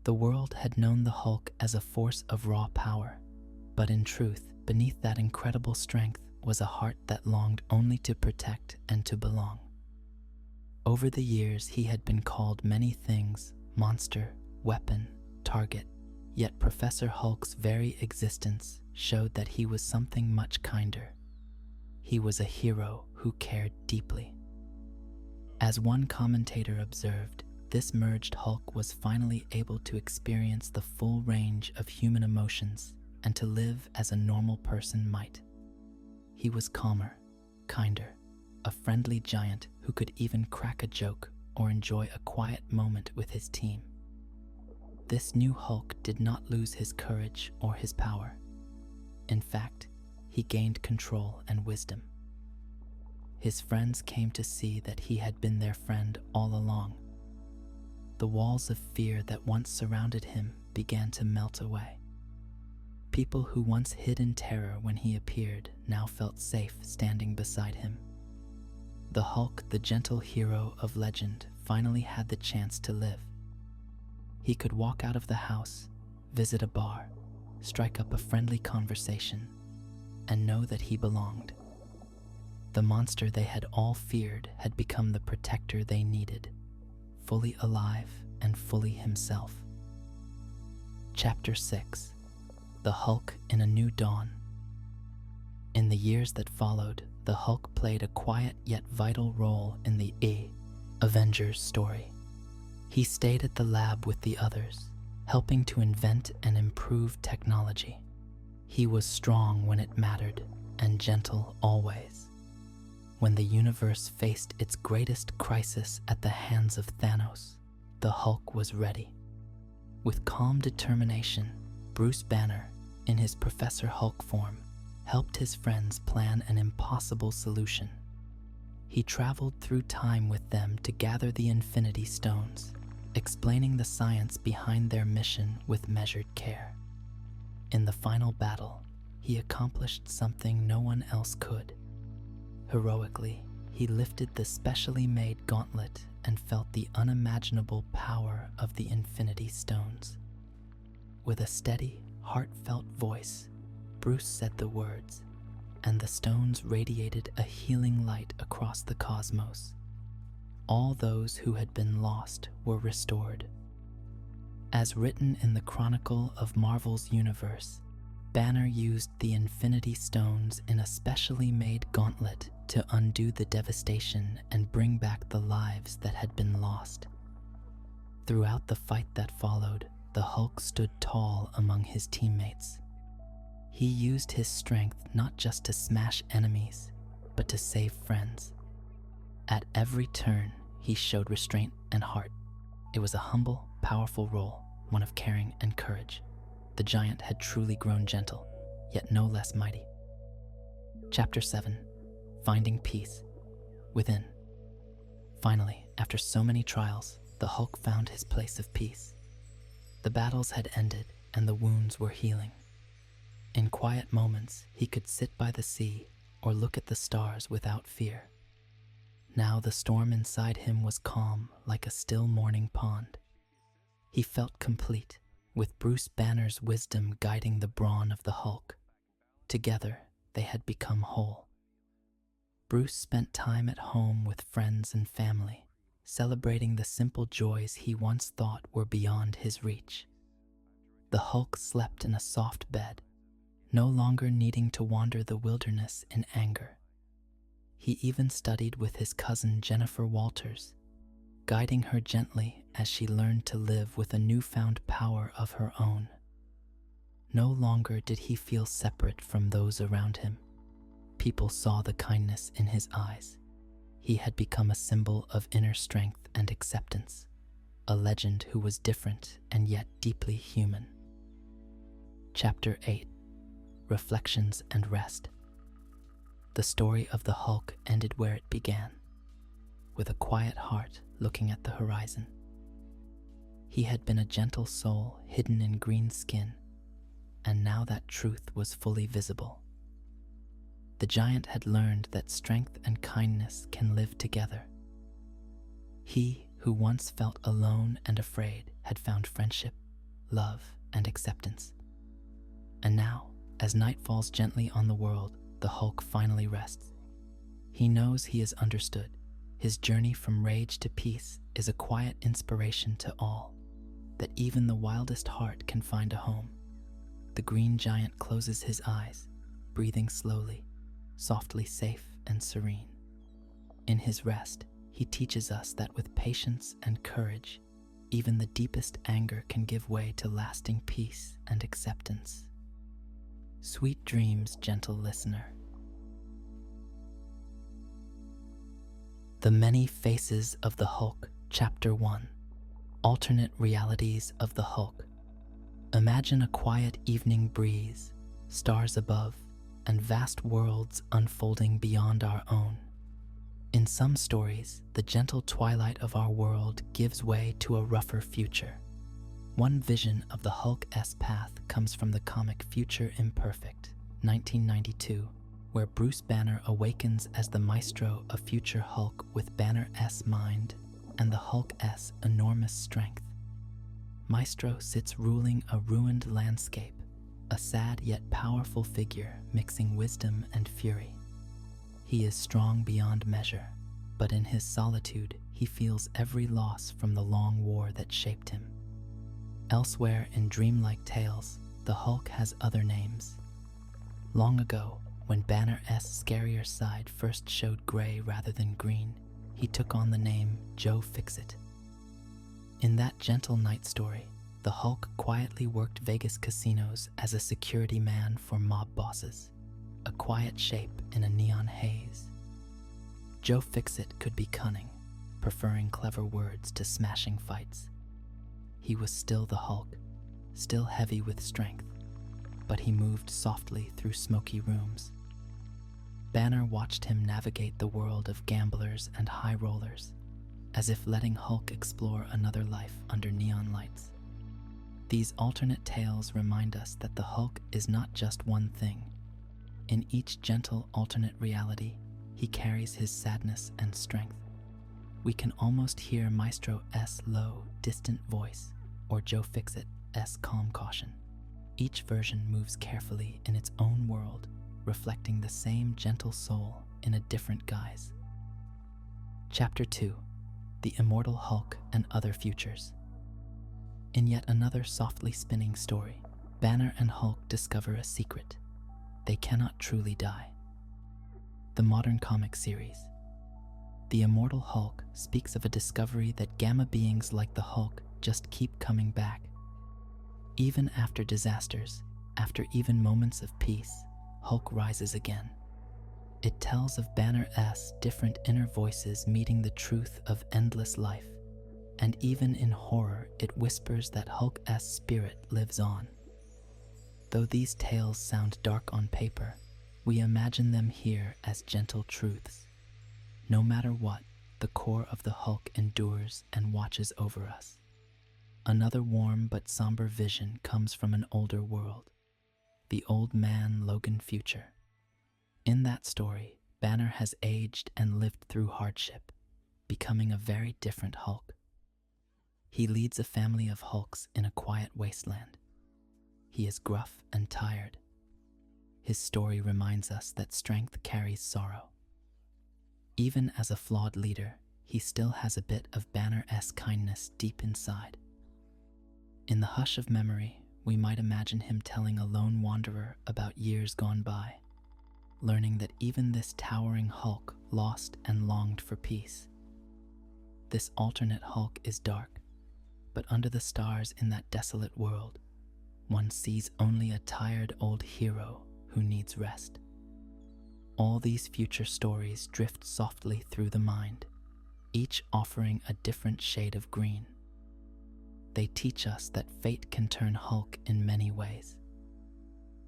The world had known the Hulk as a force of raw power, but in truth, beneath that incredible strength was a heart that longed only to protect and to belong. Over the years, he had been called many things: monster, weapon, target. Yet Professor Hulk's very existence showed that he was something much kinder. He was a hero who cared deeply. As one commentator observed, this merged Hulk was finally able to experience the full range of human emotions and to live as a normal person might. He was calmer, kinder, a friendly giant who could even crack a joke or enjoy a quiet moment with his team. This new Hulk did not lose his courage or his power. In fact, he gained control and wisdom. His friends came to see that he had been their friend all along. The walls of fear that once surrounded him began to melt away. People who once hid in terror when he appeared now felt safe standing beside him. The Hulk, the gentle hero of legend, finally had the chance to live. He could walk out of the house, visit a bar, strike up a friendly conversation, and know that he belonged. The monster they had all feared had become the protector they needed, fully alive and fully himself. Chapter 6: The Hulk in a New Dawn. In the years that followed, the Hulk played a quiet yet vital role in the Avengers story. He stayed at the lab with the others, helping to invent and improve technology. He was strong when it mattered and gentle always. When the universe faced its greatest crisis at the hands of Thanos, the Hulk was ready. With calm determination, Bruce Banner, in his Professor Hulk form, helped his friends plan an impossible solution. He traveled through time with them to gather the Infinity Stones, explaining the science behind their mission with measured care. In the final battle, he accomplished something no one else could. Heroically, he lifted the specially made gauntlet and felt the unimaginable power of the Infinity Stones. With a steady, heartfelt voice, Bruce said the words, and the stones radiated a healing light across the cosmos. All those who had been lost were restored. As written in the Chronicle of Marvel's universe, Banner used the Infinity Stones in a specially made gauntlet to undo the devastation and bring back the lives that had been lost. Throughout the fight that followed, the Hulk stood tall among his teammates. He used his strength not just to smash enemies, but to save friends. At every turn, he showed restraint and heart. It was a humble, powerful role, one of caring and courage. The giant had truly grown gentle, yet no less mighty. Chapter 7. Finding Peace Within. Finally, after so many trials, the Hulk found his place of peace. The battles had ended and the wounds were healing. In quiet moments, he could sit by the sea or look at the stars without fear. Now the storm inside him was calm like a still morning pond. He felt complete, with Bruce Banner's wisdom guiding the brawn of the Hulk. Together, they had become whole. Bruce spent time at home with friends and family, celebrating the simple joys he once thought were beyond his reach. The Hulk slept in a soft bed, no longer needing to wander the wilderness in anger. He even studied with his cousin Jennifer Walters, guiding her gently as she learned to live with a newfound power of her own. No longer did he feel separate from those around him. People saw the kindness in his eyes. He had become a symbol of inner strength and acceptance, a legend who was different and yet deeply human. Chapter 8. Reflections and Rest. The story of the Hulk ended where it began, with a quiet heart looking at the horizon. He had been a gentle soul hidden in green skin, and now that truth was fully visible. The giant had learned that strength and kindness can live together. He, who once felt alone and afraid, had found friendship, love, and acceptance. And now, as night falls gently on the world, the Hulk finally rests. He knows he is understood. His journey from rage to peace is a quiet inspiration to all, that even the wildest heart can find a home. The green giant closes his eyes, breathing slowly, softly safe and serene. In his rest, he teaches us that with patience and courage, even the deepest anger can give way to lasting peace and acceptance. Sweet dreams, gentle listener. The Many Faces of the Hulk, Chapter 1. Alternate Realities of the Hulk. Imagine a quiet evening breeze, stars above, and vast worlds unfolding beyond our own. In some stories, the gentle twilight of our world gives way to a rougher future. One vision of the Hulk's path comes from the comic Future Imperfect, 1992, where Bruce Banner awakens as the maestro of future Hulk with Banner's mind and the Hulk's enormous strength. Maestro sits ruling a ruined landscape, a sad yet powerful figure mixing wisdom and fury. He is strong beyond measure, but in his solitude he feels every loss from the long war that shaped him. Elsewhere in dreamlike tales, the Hulk has other names. Long ago, when Banner's scarier side first showed gray rather than green, he took on the name Joe Fixit. In that gentle night story, the Hulk quietly worked Vegas casinos as a security man for mob bosses, a quiet shape in a neon haze. Joe Fixit could be cunning, preferring clever words to smashing fights. He was still the Hulk, still heavy with strength, but he moved softly through smoky rooms. Banner watched him navigate the world of gamblers and high rollers, as if letting Hulk explore another life under neon lights. These alternate tales remind us that the Hulk is not just one thing. In each gentle alternate reality, he carries his sadness and strength. We can almost hear Maestro S' low, distant voice, or Joe Fixit's calm caution. Each version moves carefully in its own world, reflecting the same gentle soul in a different guise. Chapter 2: The Immortal Hulk and Other Futures. In yet another softly spinning story, Banner and Hulk discover a secret. They cannot truly die. The modern comic series. The Immortal Hulk speaks of a discovery that gamma beings like the Hulk just keep coming back. Even after disasters, after even moments of peace, Hulk rises again. It tells of Banner's different inner voices meeting the truth of endless life, and even in horror it whispers that Hulk's spirit lives on. Though these tales sound dark on paper, we imagine them here as gentle truths. No matter what, the core of the Hulk endures and watches over us. Another warm but somber vision comes from an older world, the Old Man Logan future. In that story, Banner has aged and lived through hardship, becoming a very different Hulk. He leads a family of Hulks in a quiet wasteland. He is gruff and tired. His story reminds us that strength carries sorrow. Even as a flawed leader, he still has a bit of Banner's kindness deep inside. In the hush of memory, we might imagine him telling a lone wanderer about years gone by, learning that even this towering Hulk lost and longed for peace. This alternate Hulk is dark, but under the stars in that desolate world, one sees only a tired old hero who needs rest. All these future stories drift softly through the mind, each offering a different shade of green. They teach us that fate can turn Hulk in many ways.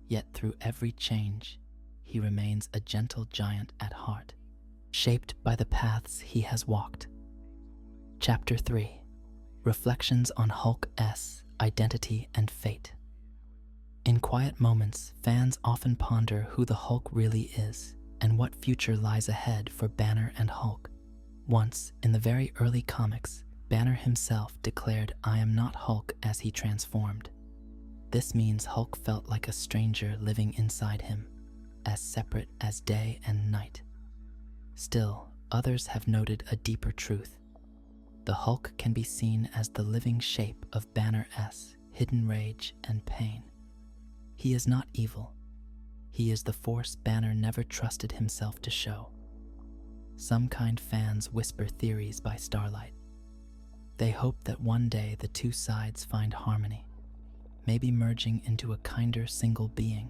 Yet through every change, he remains a gentle giant at heart, shaped by the paths he has walked. Chapter 3: Reflections on Hulk's Identity and Fate. In quiet moments, fans often ponder who the Hulk really is and what future lies ahead for Banner and Hulk. Once, in the very early comics, Banner himself declared, "I am not Hulk," as he transformed. This means Hulk felt like a stranger living inside him, as separate as day and night. Still, others have noted a deeper truth. The Hulk can be seen as the living shape of Banner's hidden rage and pain. He is not evil. He is the force Banner never trusted himself to show. Some kind fans whisper theories by starlight. They hope that one day the two sides find harmony, maybe merging into a kinder single being.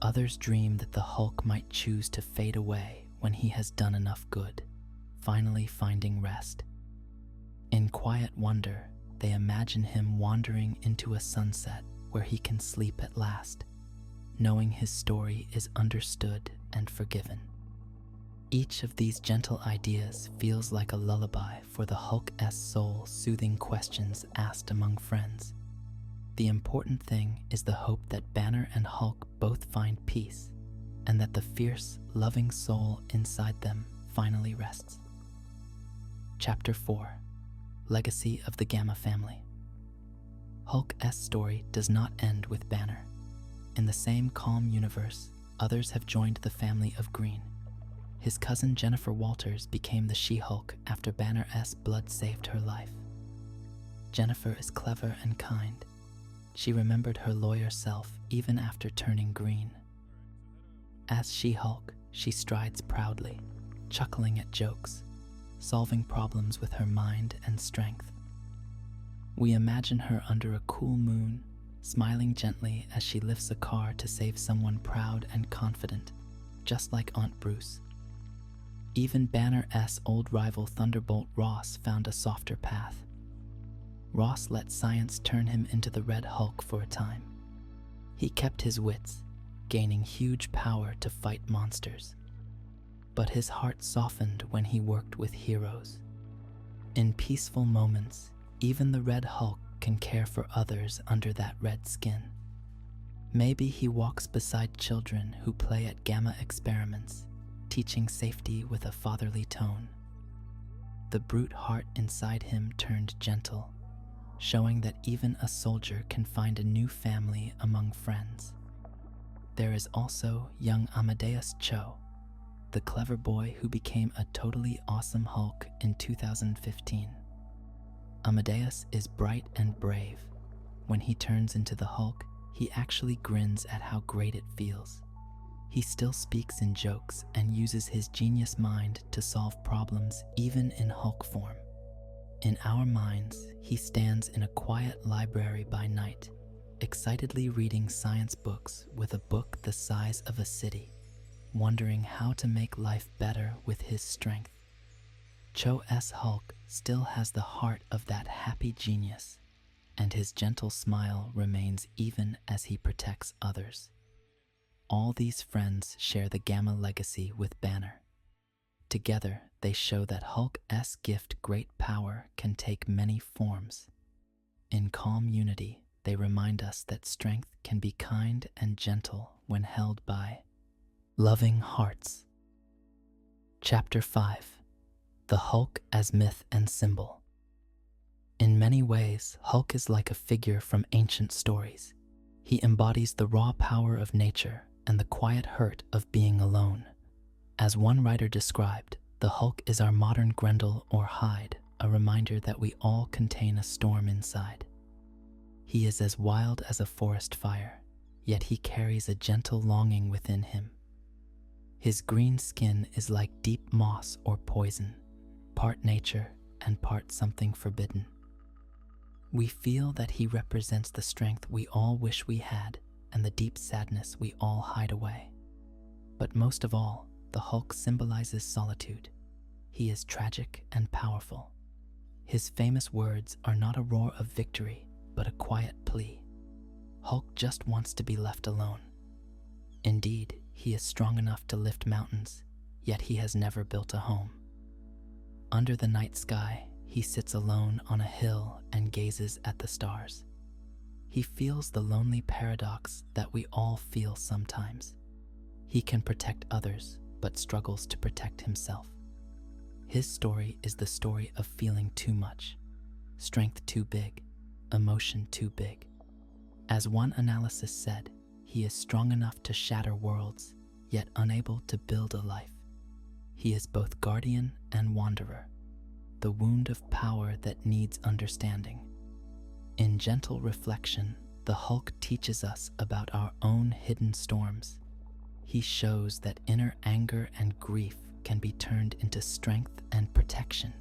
Others dream that the Hulk might choose to fade away when he has done enough good, finally finding rest. In quiet wonder, they imagine him wandering into a sunset where he can sleep at last, knowing his story is understood and forgiven. Each of these gentle ideas feels like a lullaby for the Hulk's soul, soothing questions asked among friends. The important thing is the hope that Banner and Hulk both find peace, and that the fierce, loving soul inside them finally rests. Chapter 4: Legacy of the Gamma Family. Hulk's story does not end with Banner. In the same calm universe, others have joined the family of Green. His cousin Jennifer Walters became the She-Hulk after Banner's blood saved her life. Jennifer is clever and kind. She remembered her lawyer self even after turning green. As She-Hulk, she strides proudly, chuckling at jokes, solving problems with her mind and strength. We imagine her under a cool moon, smiling gently as she lifts a car to save someone proud and confident, just like Aunt Bruce. Even Banner-S old rival Thunderbolt Ross found a softer path. Ross let science turn him into the Red Hulk for a time. He kept his wits, gaining huge power to fight monsters. But his heart softened when he worked with heroes. In peaceful moments, even the Red Hulk can care for others under that red skin. Maybe he walks beside children who play at gamma experiments, teaching safety with a fatherly tone. The brute heart inside him turned gentle, showing that even a soldier can find a new family among friends. There is also young Amadeus Cho, the clever boy who became a totally awesome Hulk in 2015. Amadeus is bright and brave. When he turns into the Hulk, he actually grins at how great it feels. He still speaks in jokes and uses his genius mind to solve problems even in Hulk form. In our minds, he stands in a quiet library by night, excitedly reading science books with a book the size of a city, wondering how to make life better with his strength. Cho's Hulk still has the heart of that happy genius, and his gentle smile remains even as he protects others. All these friends share the Gamma legacy with Banner. Together, they show that Hulk's gift great power can take many forms. In calm unity, they remind us that strength can be kind and gentle when held by loving hearts. Chapter 5. The Hulk as Myth and Symbol. In many ways, Hulk is like a figure from ancient stories. He embodies the raw power of nature and the quiet hurt of being alone. As one writer described, the Hulk is our modern Grendel or Hyde, a reminder that we all contain a storm inside. He is as wild as a forest fire, yet he carries a gentle longing within him. His green skin is like deep moss or poison, part nature and part something forbidden. We feel that he represents the strength we all wish we had and the deep sadness we all hide away. But most of all, the Hulk symbolizes solitude. He is tragic and powerful. His famous words are not a roar of victory, but a quiet plea. Hulk just wants to be left alone. Indeed, he is strong enough to lift mountains, yet he has never built a home. Under the night sky, he sits alone on a hill and gazes at the stars. He feels the lonely paradox that we all feel sometimes. He can protect others, but struggles to protect himself. His story is the story of feeling too much, strength too big, emotion too big. As one analysis said, he is strong enough to shatter worlds, yet unable to build a life. He is both guardian and wanderer, the wound of power that needs understanding. In gentle reflection, the Hulk teaches us about our own hidden storms. He shows that inner anger and grief can be turned into strength and protection,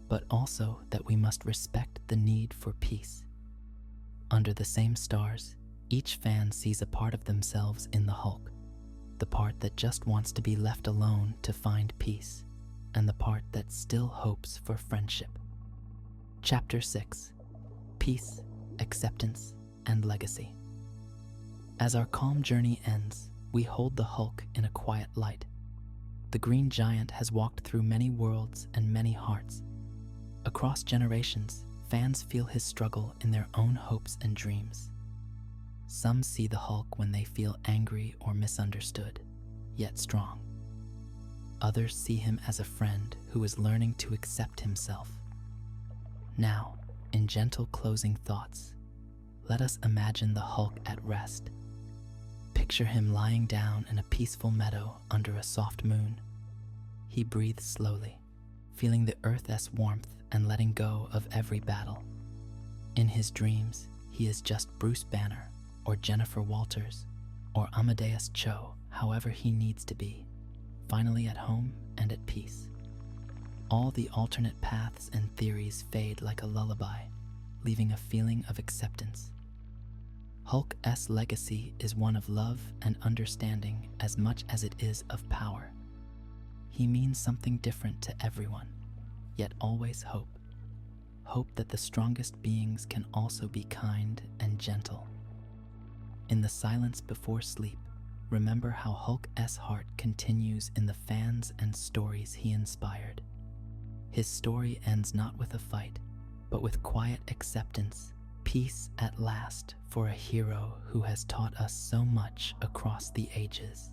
but also that we must respect the need for peace. Under the same stars, each fan sees a part of themselves in the Hulk, the part that just wants to be left alone to find peace, and the part that still hopes for friendship. Chapter 6. Peace, Acceptance, and Legacy. As our calm journey ends, we hold the Hulk in a quiet light. The Green Giant has walked through many worlds and many hearts. Across generations, fans feel his struggle in their own hopes and dreams. Some see the Hulk when they feel angry or misunderstood, yet strong. Others see him as a friend who is learning to accept himself. Now, in gentle closing thoughts, let us imagine the Hulk at rest. Picture him lying down in a peaceful meadow under a soft moon. He breathes slowly, feeling the earth's warmth and letting go of every battle. In his dreams, he is just Bruce Banner, or Jennifer Walters, or Amadeus Cho, however he needs to be, finally at home and at peace. All the alternate paths and theories fade like a lullaby, leaving a feeling of acceptance. Hulk's legacy is one of love and understanding as much as it is of power. He means something different to everyone, yet always hope. Hope that the strongest beings can also be kind and gentle. In the silence before sleep, remember how Hulk's heart continues in the fans and stories he inspired. His story ends not with a fight, but with quiet acceptance, peace at last for a hero who has taught us so much across the ages.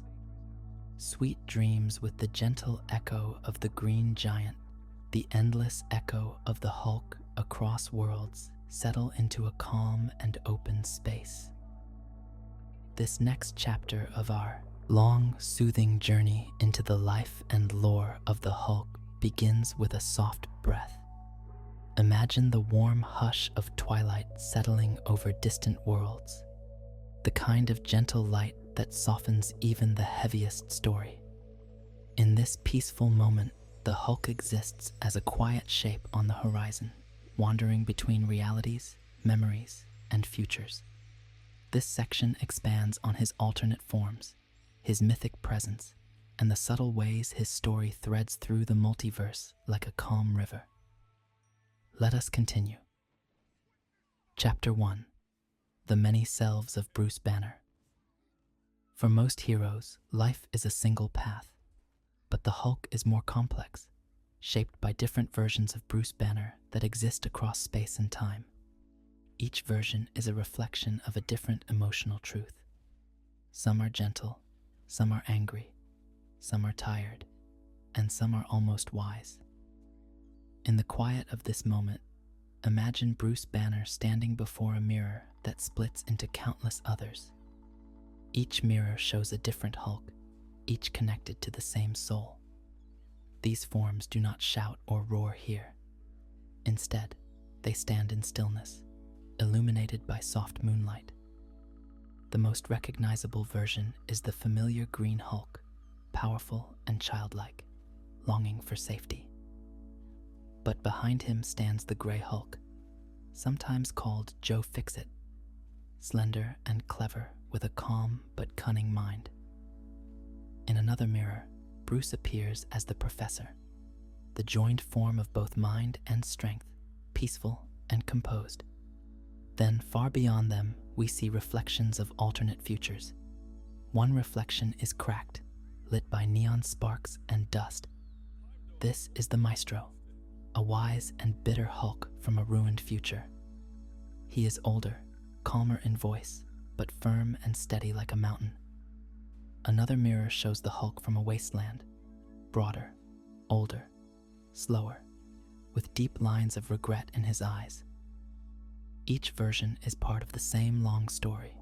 Sweet dreams with the gentle echo of the green giant, the endless echo of the Hulk across worlds, settle into a calm and open space. This next chapter of our long, soothing journey into the life and lore of the Hulk begins with a soft breath. Imagine the warm hush of twilight settling over distant worlds, the kind of gentle light that softens even the heaviest story. In this peaceful moment, the Hulk exists as a quiet shape on the horizon, wandering between realities, memories, and futures. This section expands on his alternate forms, his mythic presence, and the subtle ways his story threads through the multiverse like a calm river. Let us continue. Chapter 1: The Many Selves of Bruce Banner. For most heroes, life is a single path, but the Hulk is more complex, shaped by different versions of Bruce Banner that exist across space and time. Each version is a reflection of a different emotional truth. Some are gentle, some are angry, some are tired, and some are almost wise. In the quiet of this moment, imagine Bruce Banner standing before a mirror that splits into countless others. Each mirror shows a different Hulk, each connected to the same soul. These forms do not shout or roar here. Instead, they stand in stillness, illuminated by soft moonlight. The most recognizable version is the familiar green Hulk, powerful and childlike, longing for safety. But behind him stands the gray Hulk, sometimes called Joe Fixit, slender and clever with a calm but cunning mind. In another mirror, Bruce appears as the Professor, the joined form of both mind and strength, peaceful and composed. Then, far beyond them, we see reflections of alternate futures. One reflection is cracked, lit by neon sparks and dust. This is the Maestro, a wise and bitter Hulk from a ruined future. He is older, calmer in voice, but firm and steady like a mountain. Another mirror shows the Hulk from a wasteland, broader, older, slower, with deep lines of regret in his eyes. Each version is part of the same long story.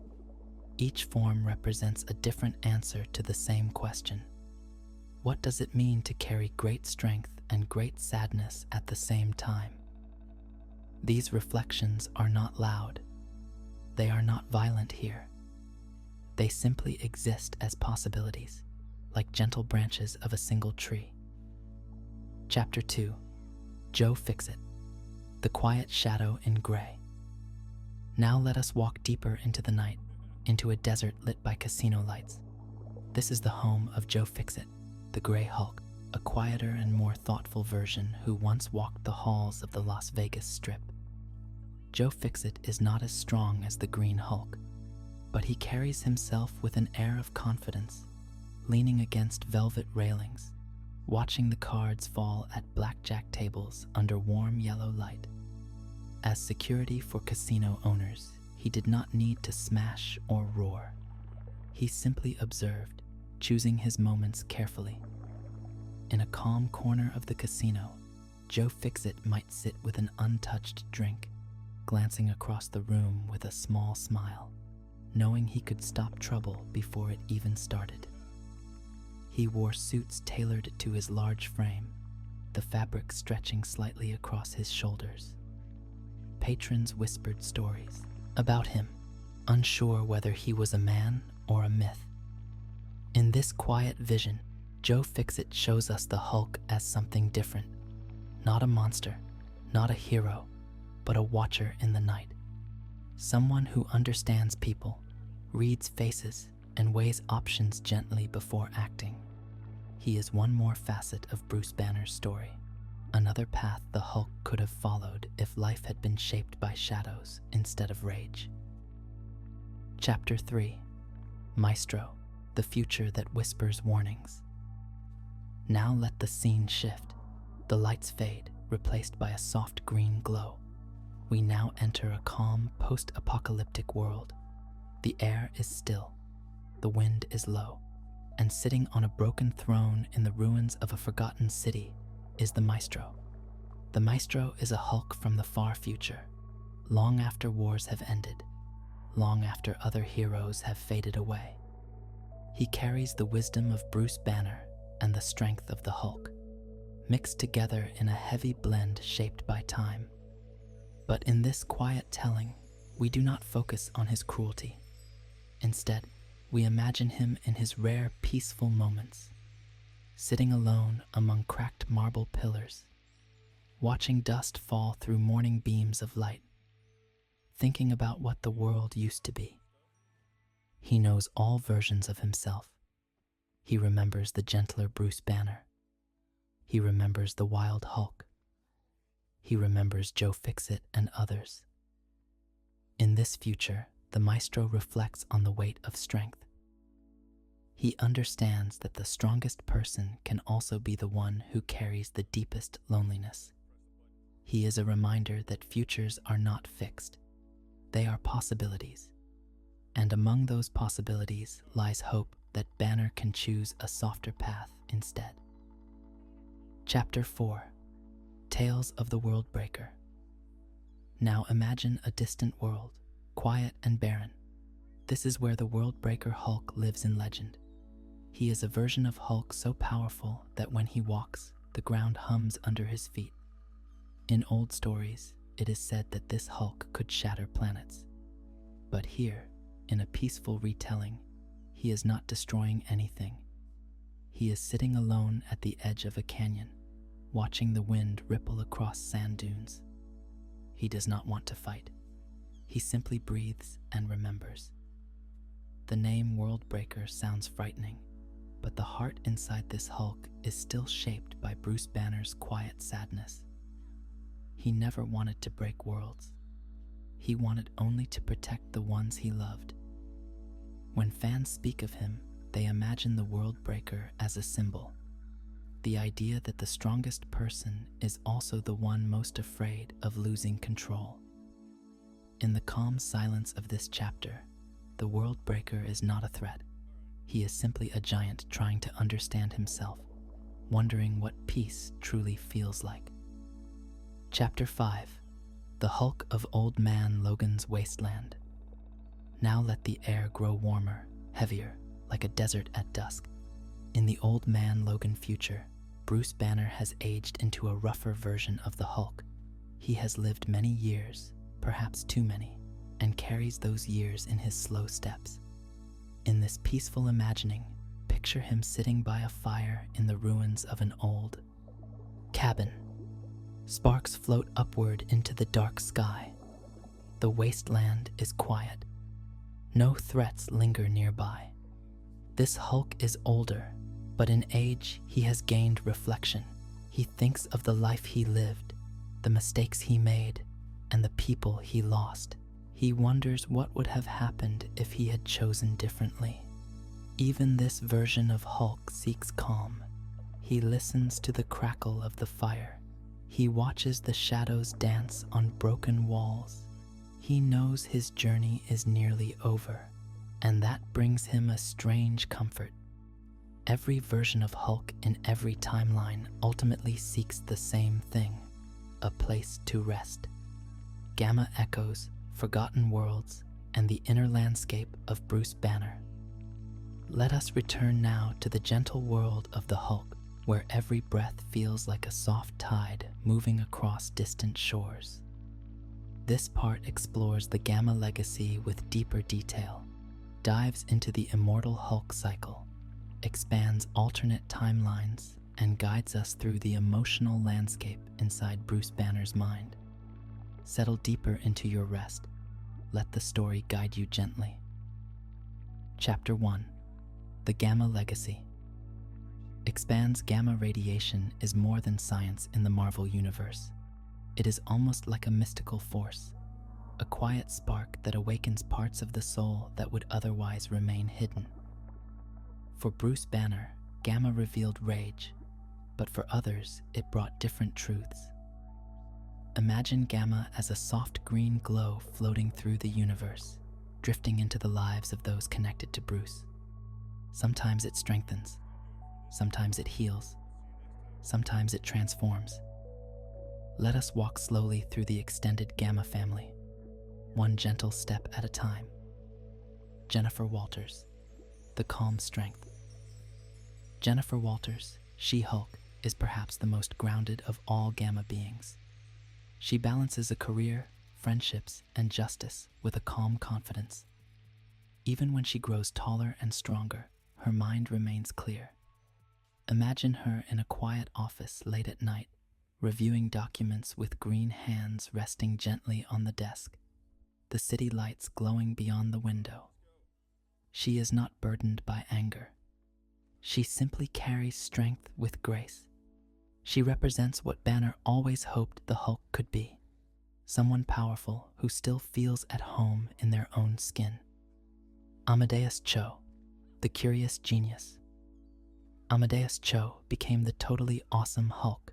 Each form represents a different answer to the same question. What does it mean to carry great strength and great sadness at the same time? These reflections are not loud. They are not violent here. They simply exist as possibilities, like gentle branches of a single tree. Chapter 2: Joe Fixit, the Quiet Shadow in Gray. Now let us walk deeper into the night, into a desert lit by casino lights. This is the home of Joe Fixit, the Gray Hulk, a quieter and more thoughtful version who once walked the halls of the Las Vegas Strip. Joe Fixit is not as strong as the Green Hulk, but he carries himself with an air of confidence, leaning against velvet railings, watching the cards fall at blackjack tables under warm yellow light. As security for casino owners, he did not need to smash or roar. He simply observed, choosing his moments carefully. In a calm corner of the casino, Joe Fixit might sit with an untouched drink, glancing across the room with a small smile, knowing he could stop trouble before it even started. He wore suits tailored to his large frame, the fabric stretching slightly across his shoulders. Patrons whispered stories about him, unsure whether he was a man or a myth. In this quiet vision, Joe Fixit shows us the Hulk as something different, not a monster, not a hero, but a watcher in the night. Someone who understands people, reads faces, and weighs options gently before acting. He is one more facet of Bruce Banner's story, another path the Hulk could have followed if life had been shaped by shadows instead of rage. Chapter 3: Maestro, the future that whispers warnings. Now let the scene shift. The lights fade, replaced by a soft green glow. We now enter a calm, post-apocalyptic world. The air is still, the wind is low, and sitting on a broken throne in the ruins of a forgotten city is the Maestro. The Maestro is a Hulk from the far future, long after wars have ended, long after other heroes have faded away. He carries the wisdom of Bruce Banner and the strength of the Hulk, mixed together in a heavy blend shaped by time. But in this quiet telling, we do not focus on his cruelty. Instead, we imagine him in his rare, peaceful moments, sitting alone among cracked marble pillars, watching dust fall through morning beams of light, thinking about what the world used to be. He knows all versions of himself. He remembers the gentler Bruce Banner. He remembers the wild Hulk. He remembers Joe Fixit and others. In this future, the Maestro reflects on the weight of strength. He understands that the strongest person can also be the one who carries the deepest loneliness. He is a reminder that futures are not fixed. They are possibilities. And among those possibilities lies hope that Banner can choose a softer path instead. Chapter 4: Tales of the Worldbreaker. Now imagine a distant world, quiet and barren. This is where the Worldbreaker Hulk lives in legend. He is a version of Hulk so powerful that when he walks, the ground hums under his feet. In old stories, it is said that this Hulk could shatter planets. But here, in a peaceful retelling, he is not destroying anything. He is sitting alone at the edge of a canyon, watching the wind ripple across sand dunes. He does not want to fight. He simply breathes and remembers. The name Worldbreaker sounds frightening, but the heart inside this Hulk is still shaped by Bruce Banner's quiet sadness. He never wanted to break worlds. He wanted only to protect the ones he loved. When fans speak of him, they imagine the Worldbreaker as a symbol. The idea that the strongest person is also the one most afraid of losing control. In the calm silence of this chapter, the Worldbreaker is not a threat. He is simply a giant trying to understand himself, wondering what peace truly feels like. Chapter 5: The Hulk of Old Man Logan's Wasteland. Now let the air grow warmer, heavier, like a desert at dusk. In the Old Man Logan future, Bruce Banner has aged into a rougher version of the Hulk. He has lived many years, perhaps too many, and carries those years in his slow steps. In this peaceful imagining, picture him sitting by a fire in the ruins of an old cabin. Sparks float upward into the dark sky. The wasteland is quiet. No threats linger nearby. This Hulk is older, but in age he has gained reflection. He thinks of the life he lived, the mistakes he made, and the people he lost. He wonders what would have happened if he had chosen differently. Even this version of Hulk seeks calm. He listens to the crackle of the fire. He watches the shadows dance on broken walls. He knows his journey is nearly over, and that brings him a strange comfort. Every version of Hulk in every timeline ultimately seeks the same thing: a place to rest. Gamma echoes, forgotten worlds, and the inner landscape of Bruce Banner. Let us return now to the gentle world of the Hulk, where every breath feels like a soft tide moving across distant shores. This part explores the Gamma legacy with deeper detail, dives into the immortal Hulk cycle, expands alternate timelines, and guides us through the emotional landscape inside Bruce Banner's mind. Settle deeper into your rest. Let the story guide you gently. Chapter 1. The Gamma Legacy. Expands gamma radiation is more than science in the Marvel Universe. It is almost like a mystical force, a quiet spark that awakens parts of the soul that would otherwise remain hidden. For Bruce Banner, gamma revealed rage, but for others, it brought different truths. Imagine gamma as a soft green glow floating through the universe, drifting into the lives of those connected to Bruce. Sometimes it strengthens, sometimes it heals, sometimes it transforms. Let us walk slowly through the extended gamma family, one gentle step at a time. Jennifer Walters, the calm strength. Jennifer Walters, She-Hulk, is perhaps the most grounded of all gamma beings. She balances a career, friendships, and justice with a calm confidence. Even when she grows taller and stronger, her mind remains clear. Imagine her in a quiet office late at night, reviewing documents with green hands resting gently on the desk, the city lights glowing beyond the window. She is not burdened by anger. She simply carries strength with grace. She represents what Banner always hoped the Hulk could be, someone powerful who still feels at home in their own skin. Amadeus Cho, the curious genius. Amadeus Cho became the totally awesome Hulk,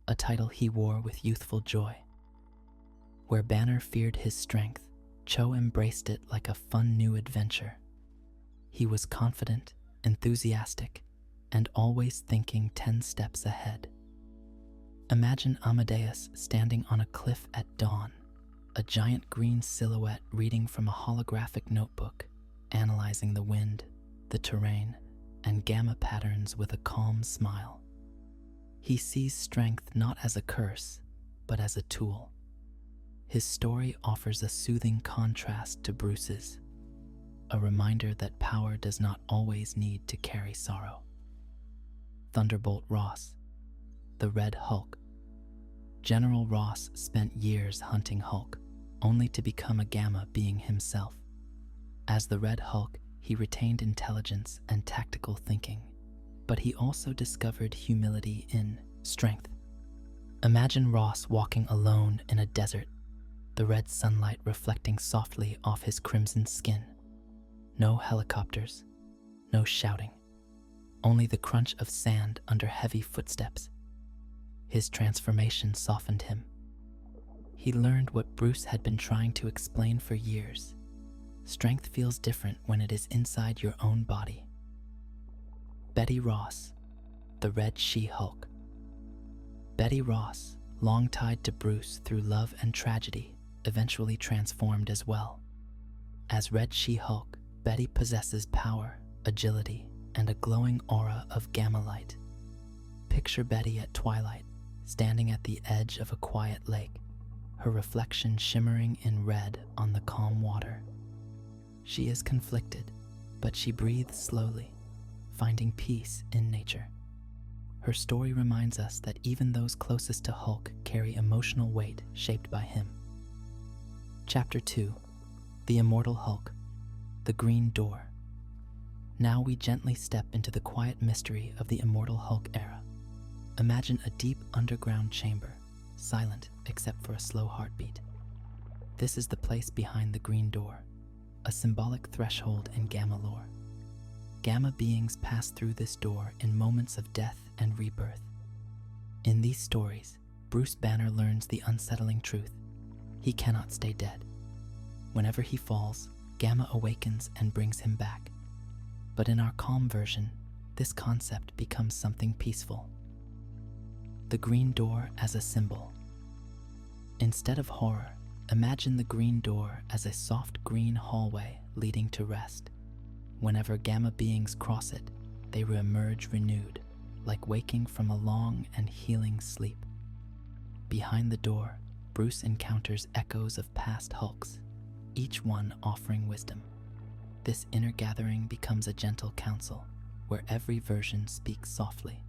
a title he wore with youthful joy. Where Banner feared his strength, Cho embraced it like a fun new adventure. He was confident, enthusiastic, and always thinking 10 steps ahead. Imagine Amadeus standing on a cliff at dawn, a giant green silhouette reading from a holographic notebook, analyzing the wind, the terrain, and gamma patterns with a calm smile. He sees strength not as a curse, but as a tool. His story offers a soothing contrast to Bruce's, a reminder that power does not always need to carry sorrow. Thunderbolt Ross, the Red Hulk. General Ross spent years hunting Hulk, only to become a gamma being himself. As the Red Hulk, he retained intelligence and tactical thinking, but he also discovered humility in strength. Imagine Ross walking alone in a desert, the red sunlight reflecting softly off his crimson skin. No helicopters, no shouting, only the crunch of sand under heavy footsteps. His transformation softened him. He learned what Bruce had been trying to explain for years. Strength feels different when it is inside your own body. Betty Ross, the Red She-Hulk. Betty Ross, long tied to Bruce through love and tragedy, eventually transformed as well. As Red She-Hulk, Betty possesses power, agility, and a glowing aura of gamma light. Picture Betty at twilight, standing at the edge of a quiet lake, her reflection shimmering in red on the calm water. She is conflicted, but she breathes slowly, finding peace in nature. Her story reminds us that even those closest to Hulk carry emotional weight shaped by him. Chapter 2. The Immortal Hulk, the Green Door. Now we gently step into the quiet mystery of the Immortal Hulk era. Imagine a deep underground chamber, silent except for a slow heartbeat. This is the place behind the Green Door, a symbolic threshold in gamma lore. Gamma beings pass through this door in moments of death and rebirth. In these stories, Bruce Banner learns the unsettling truth: he cannot stay dead. Whenever he falls, gamma awakens and brings him back. But in our calm version, this concept becomes something peaceful. The Green Door as a symbol. Instead of horror, imagine the Green Door as a soft green hallway leading to rest. Whenever gamma beings cross it, they re-emerge renewed, like waking from a long and healing sleep. Behind the door, Bruce encounters echoes of past Hulks, each one offering wisdom. This inner gathering becomes a gentle council, where every version speaks softly.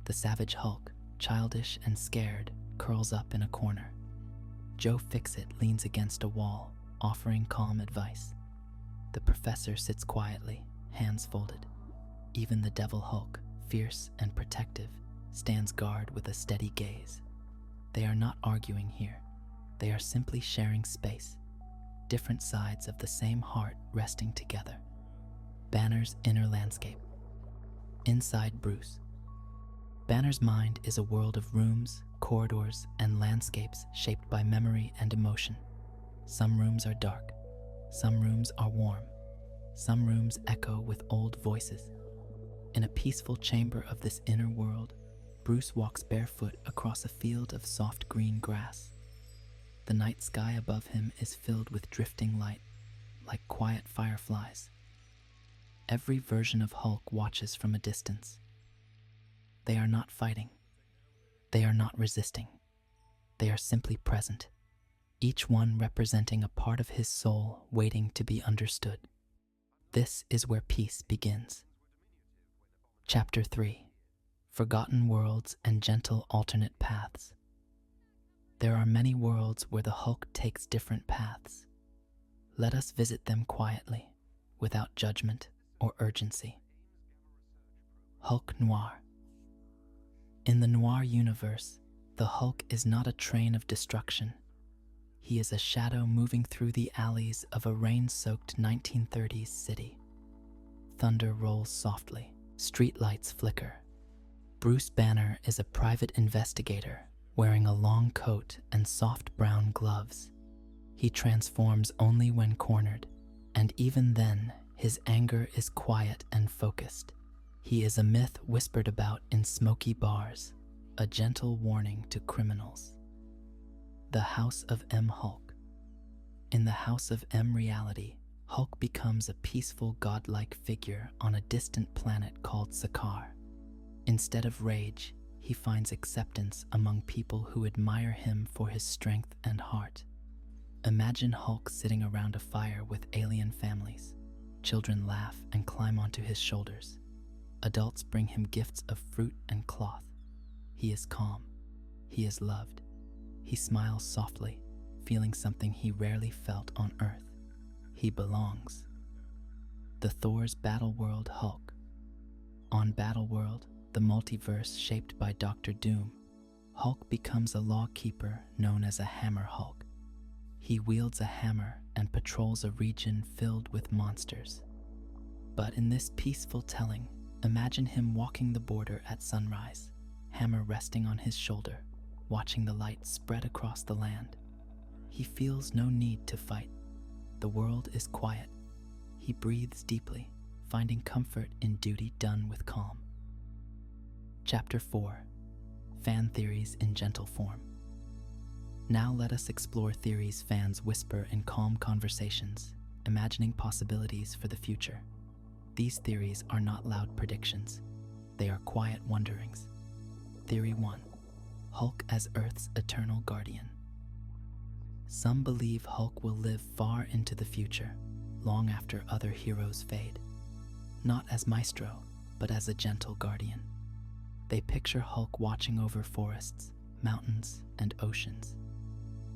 The savage Hulk, childish and scared, curls up in a corner. Joe Fixit leans against a wall, offering calm advice. The professor sits quietly, hands folded. Even the Devil Hulk, fierce and protective, stands guard with a steady gaze. They are not arguing here. They are simply sharing space, different sides of the same heart resting together. Banner's inner landscape. Inside Bruce. Banner's mind is a world of rooms, corridors, and landscapes shaped by memory and emotion. Some rooms are dark. Some rooms are warm. Some rooms echo with old voices. In a peaceful chamber of this inner world, Bruce walks barefoot across a field of soft green grass. The night sky above him is filled with drifting light, like quiet fireflies. Every version of Hulk watches from a distance. They are not fighting. They are not resisting. They are simply present, each one representing a part of his soul waiting to be understood. This is where peace begins. Chapter 3: Forgotten Worlds and Gentle Alternate Paths. There are many worlds where the Hulk takes different paths. Let us visit them quietly, without judgment or urgency. Hulk Noir. In the Noir universe, the Hulk is not a train of destruction. He is a shadow moving through the alleys of a rain-soaked 1930s city. Thunder rolls softly, streetlights flicker. Bruce Banner is a private investigator wearing a long coat and soft brown gloves. He transforms only when cornered, and even then, his anger is quiet and focused. He is a myth whispered about in smoky bars, a gentle warning to criminals. The House of M. Hulk. In the House of M reality, Hulk becomes a peaceful godlike figure on a distant planet called Sakaar. Instead of rage, he finds acceptance among people who admire him for his strength and heart. Imagine Hulk sitting around a fire with alien families. Children laugh and climb onto his shoulders. Adults bring him gifts of fruit and cloth. He is calm. He is loved. He smiles softly, feeling something he rarely felt on Earth. He belongs. The Thor's Battleworld Hulk. On Battleworld, the multiverse shaped by Dr. Doom, Hulk becomes a lawkeeper known as a Hammer Hulk. He wields a hammer and patrols a region filled with monsters. But in this peaceful telling, imagine him walking the border at sunrise, hammer resting on his shoulder, watching the light spread across the land. He feels no need to fight. The world is quiet. He breathes deeply, finding comfort in duty done with calm. Chapter 4: Fan Theories in Gentle Form. Now let us explore theories fans whisper in calm conversations, imagining possibilities for the future. These theories are not loud predictions. They are quiet wonderings. Theory 1: Hulk as Earth's eternal guardian. Some believe Hulk will live far into the future, long after other heroes fade. Not as Maestro, but as a gentle guardian. They picture Hulk watching over forests, mountains, and oceans.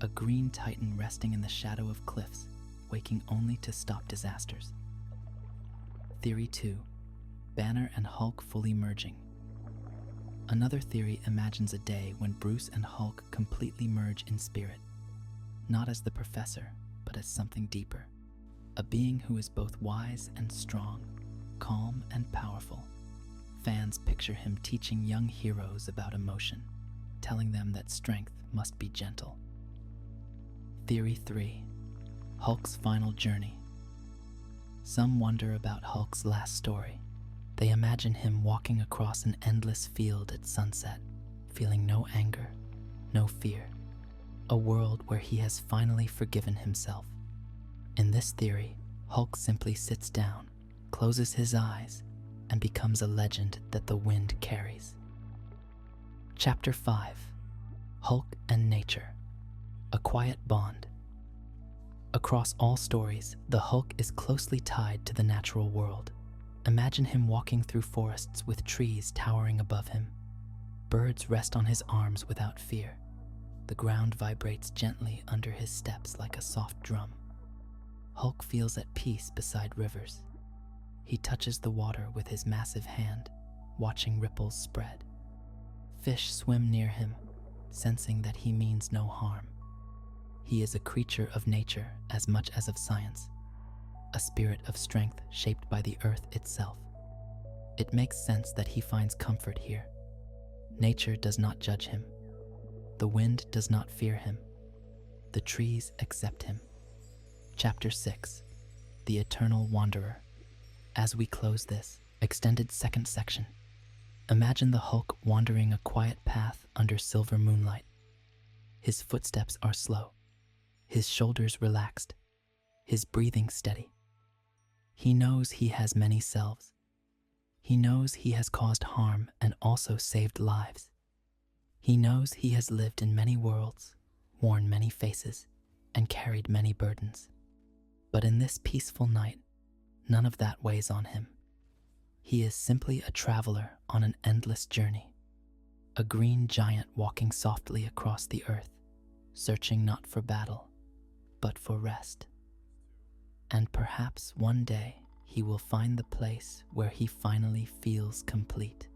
A green titan resting in the shadow of cliffs, waking only to stop disasters. Theory 2: Banner and Hulk fully merging. Another theory imagines a day when Bruce and Hulk completely merge in spirit, not as the Professor, but as something deeper. A being who is both wise and strong, calm and powerful. Fans picture him teaching young heroes about emotion, telling them that strength must be gentle. Theory 3: Hulk's final journey. Some wonder about Hulk's last story. They imagine him walking across an endless field at sunset, feeling no anger, no fear. A world where he has finally forgiven himself. In this theory, Hulk simply sits down, closes his eyes, and becomes a legend that the wind carries. Chapter 5: Hulk and Nature. A quiet bond. Across all stories, the Hulk is closely tied to the natural world. Imagine him walking through forests with trees towering above him. Birds rest on his arms without fear. The ground vibrates gently under his steps like a soft drum. Hulk feels at peace beside rivers. He touches the water with his massive hand, watching ripples spread. Fish swim near him, sensing that he means no harm. He is a creature of nature as much as of science, a spirit of strength shaped by the earth itself. It makes sense that he finds comfort here. Nature does not judge him. The wind does not fear him. The trees accept him. Chapter 6, The Eternal Wanderer. As we close this extended second section, imagine the Hulk wandering a quiet path under silver moonlight. His footsteps are slow, his shoulders relaxed, his breathing steady. He knows he has many selves. He knows he has caused harm and also saved lives. He knows he has lived in many worlds, worn many faces, and carried many burdens. But in this peaceful night, none of that weighs on him. He is simply a traveler on an endless journey, a green giant walking softly across the earth, searching not for battle, but for rest. And perhaps one day he will find the place where he finally feels complete.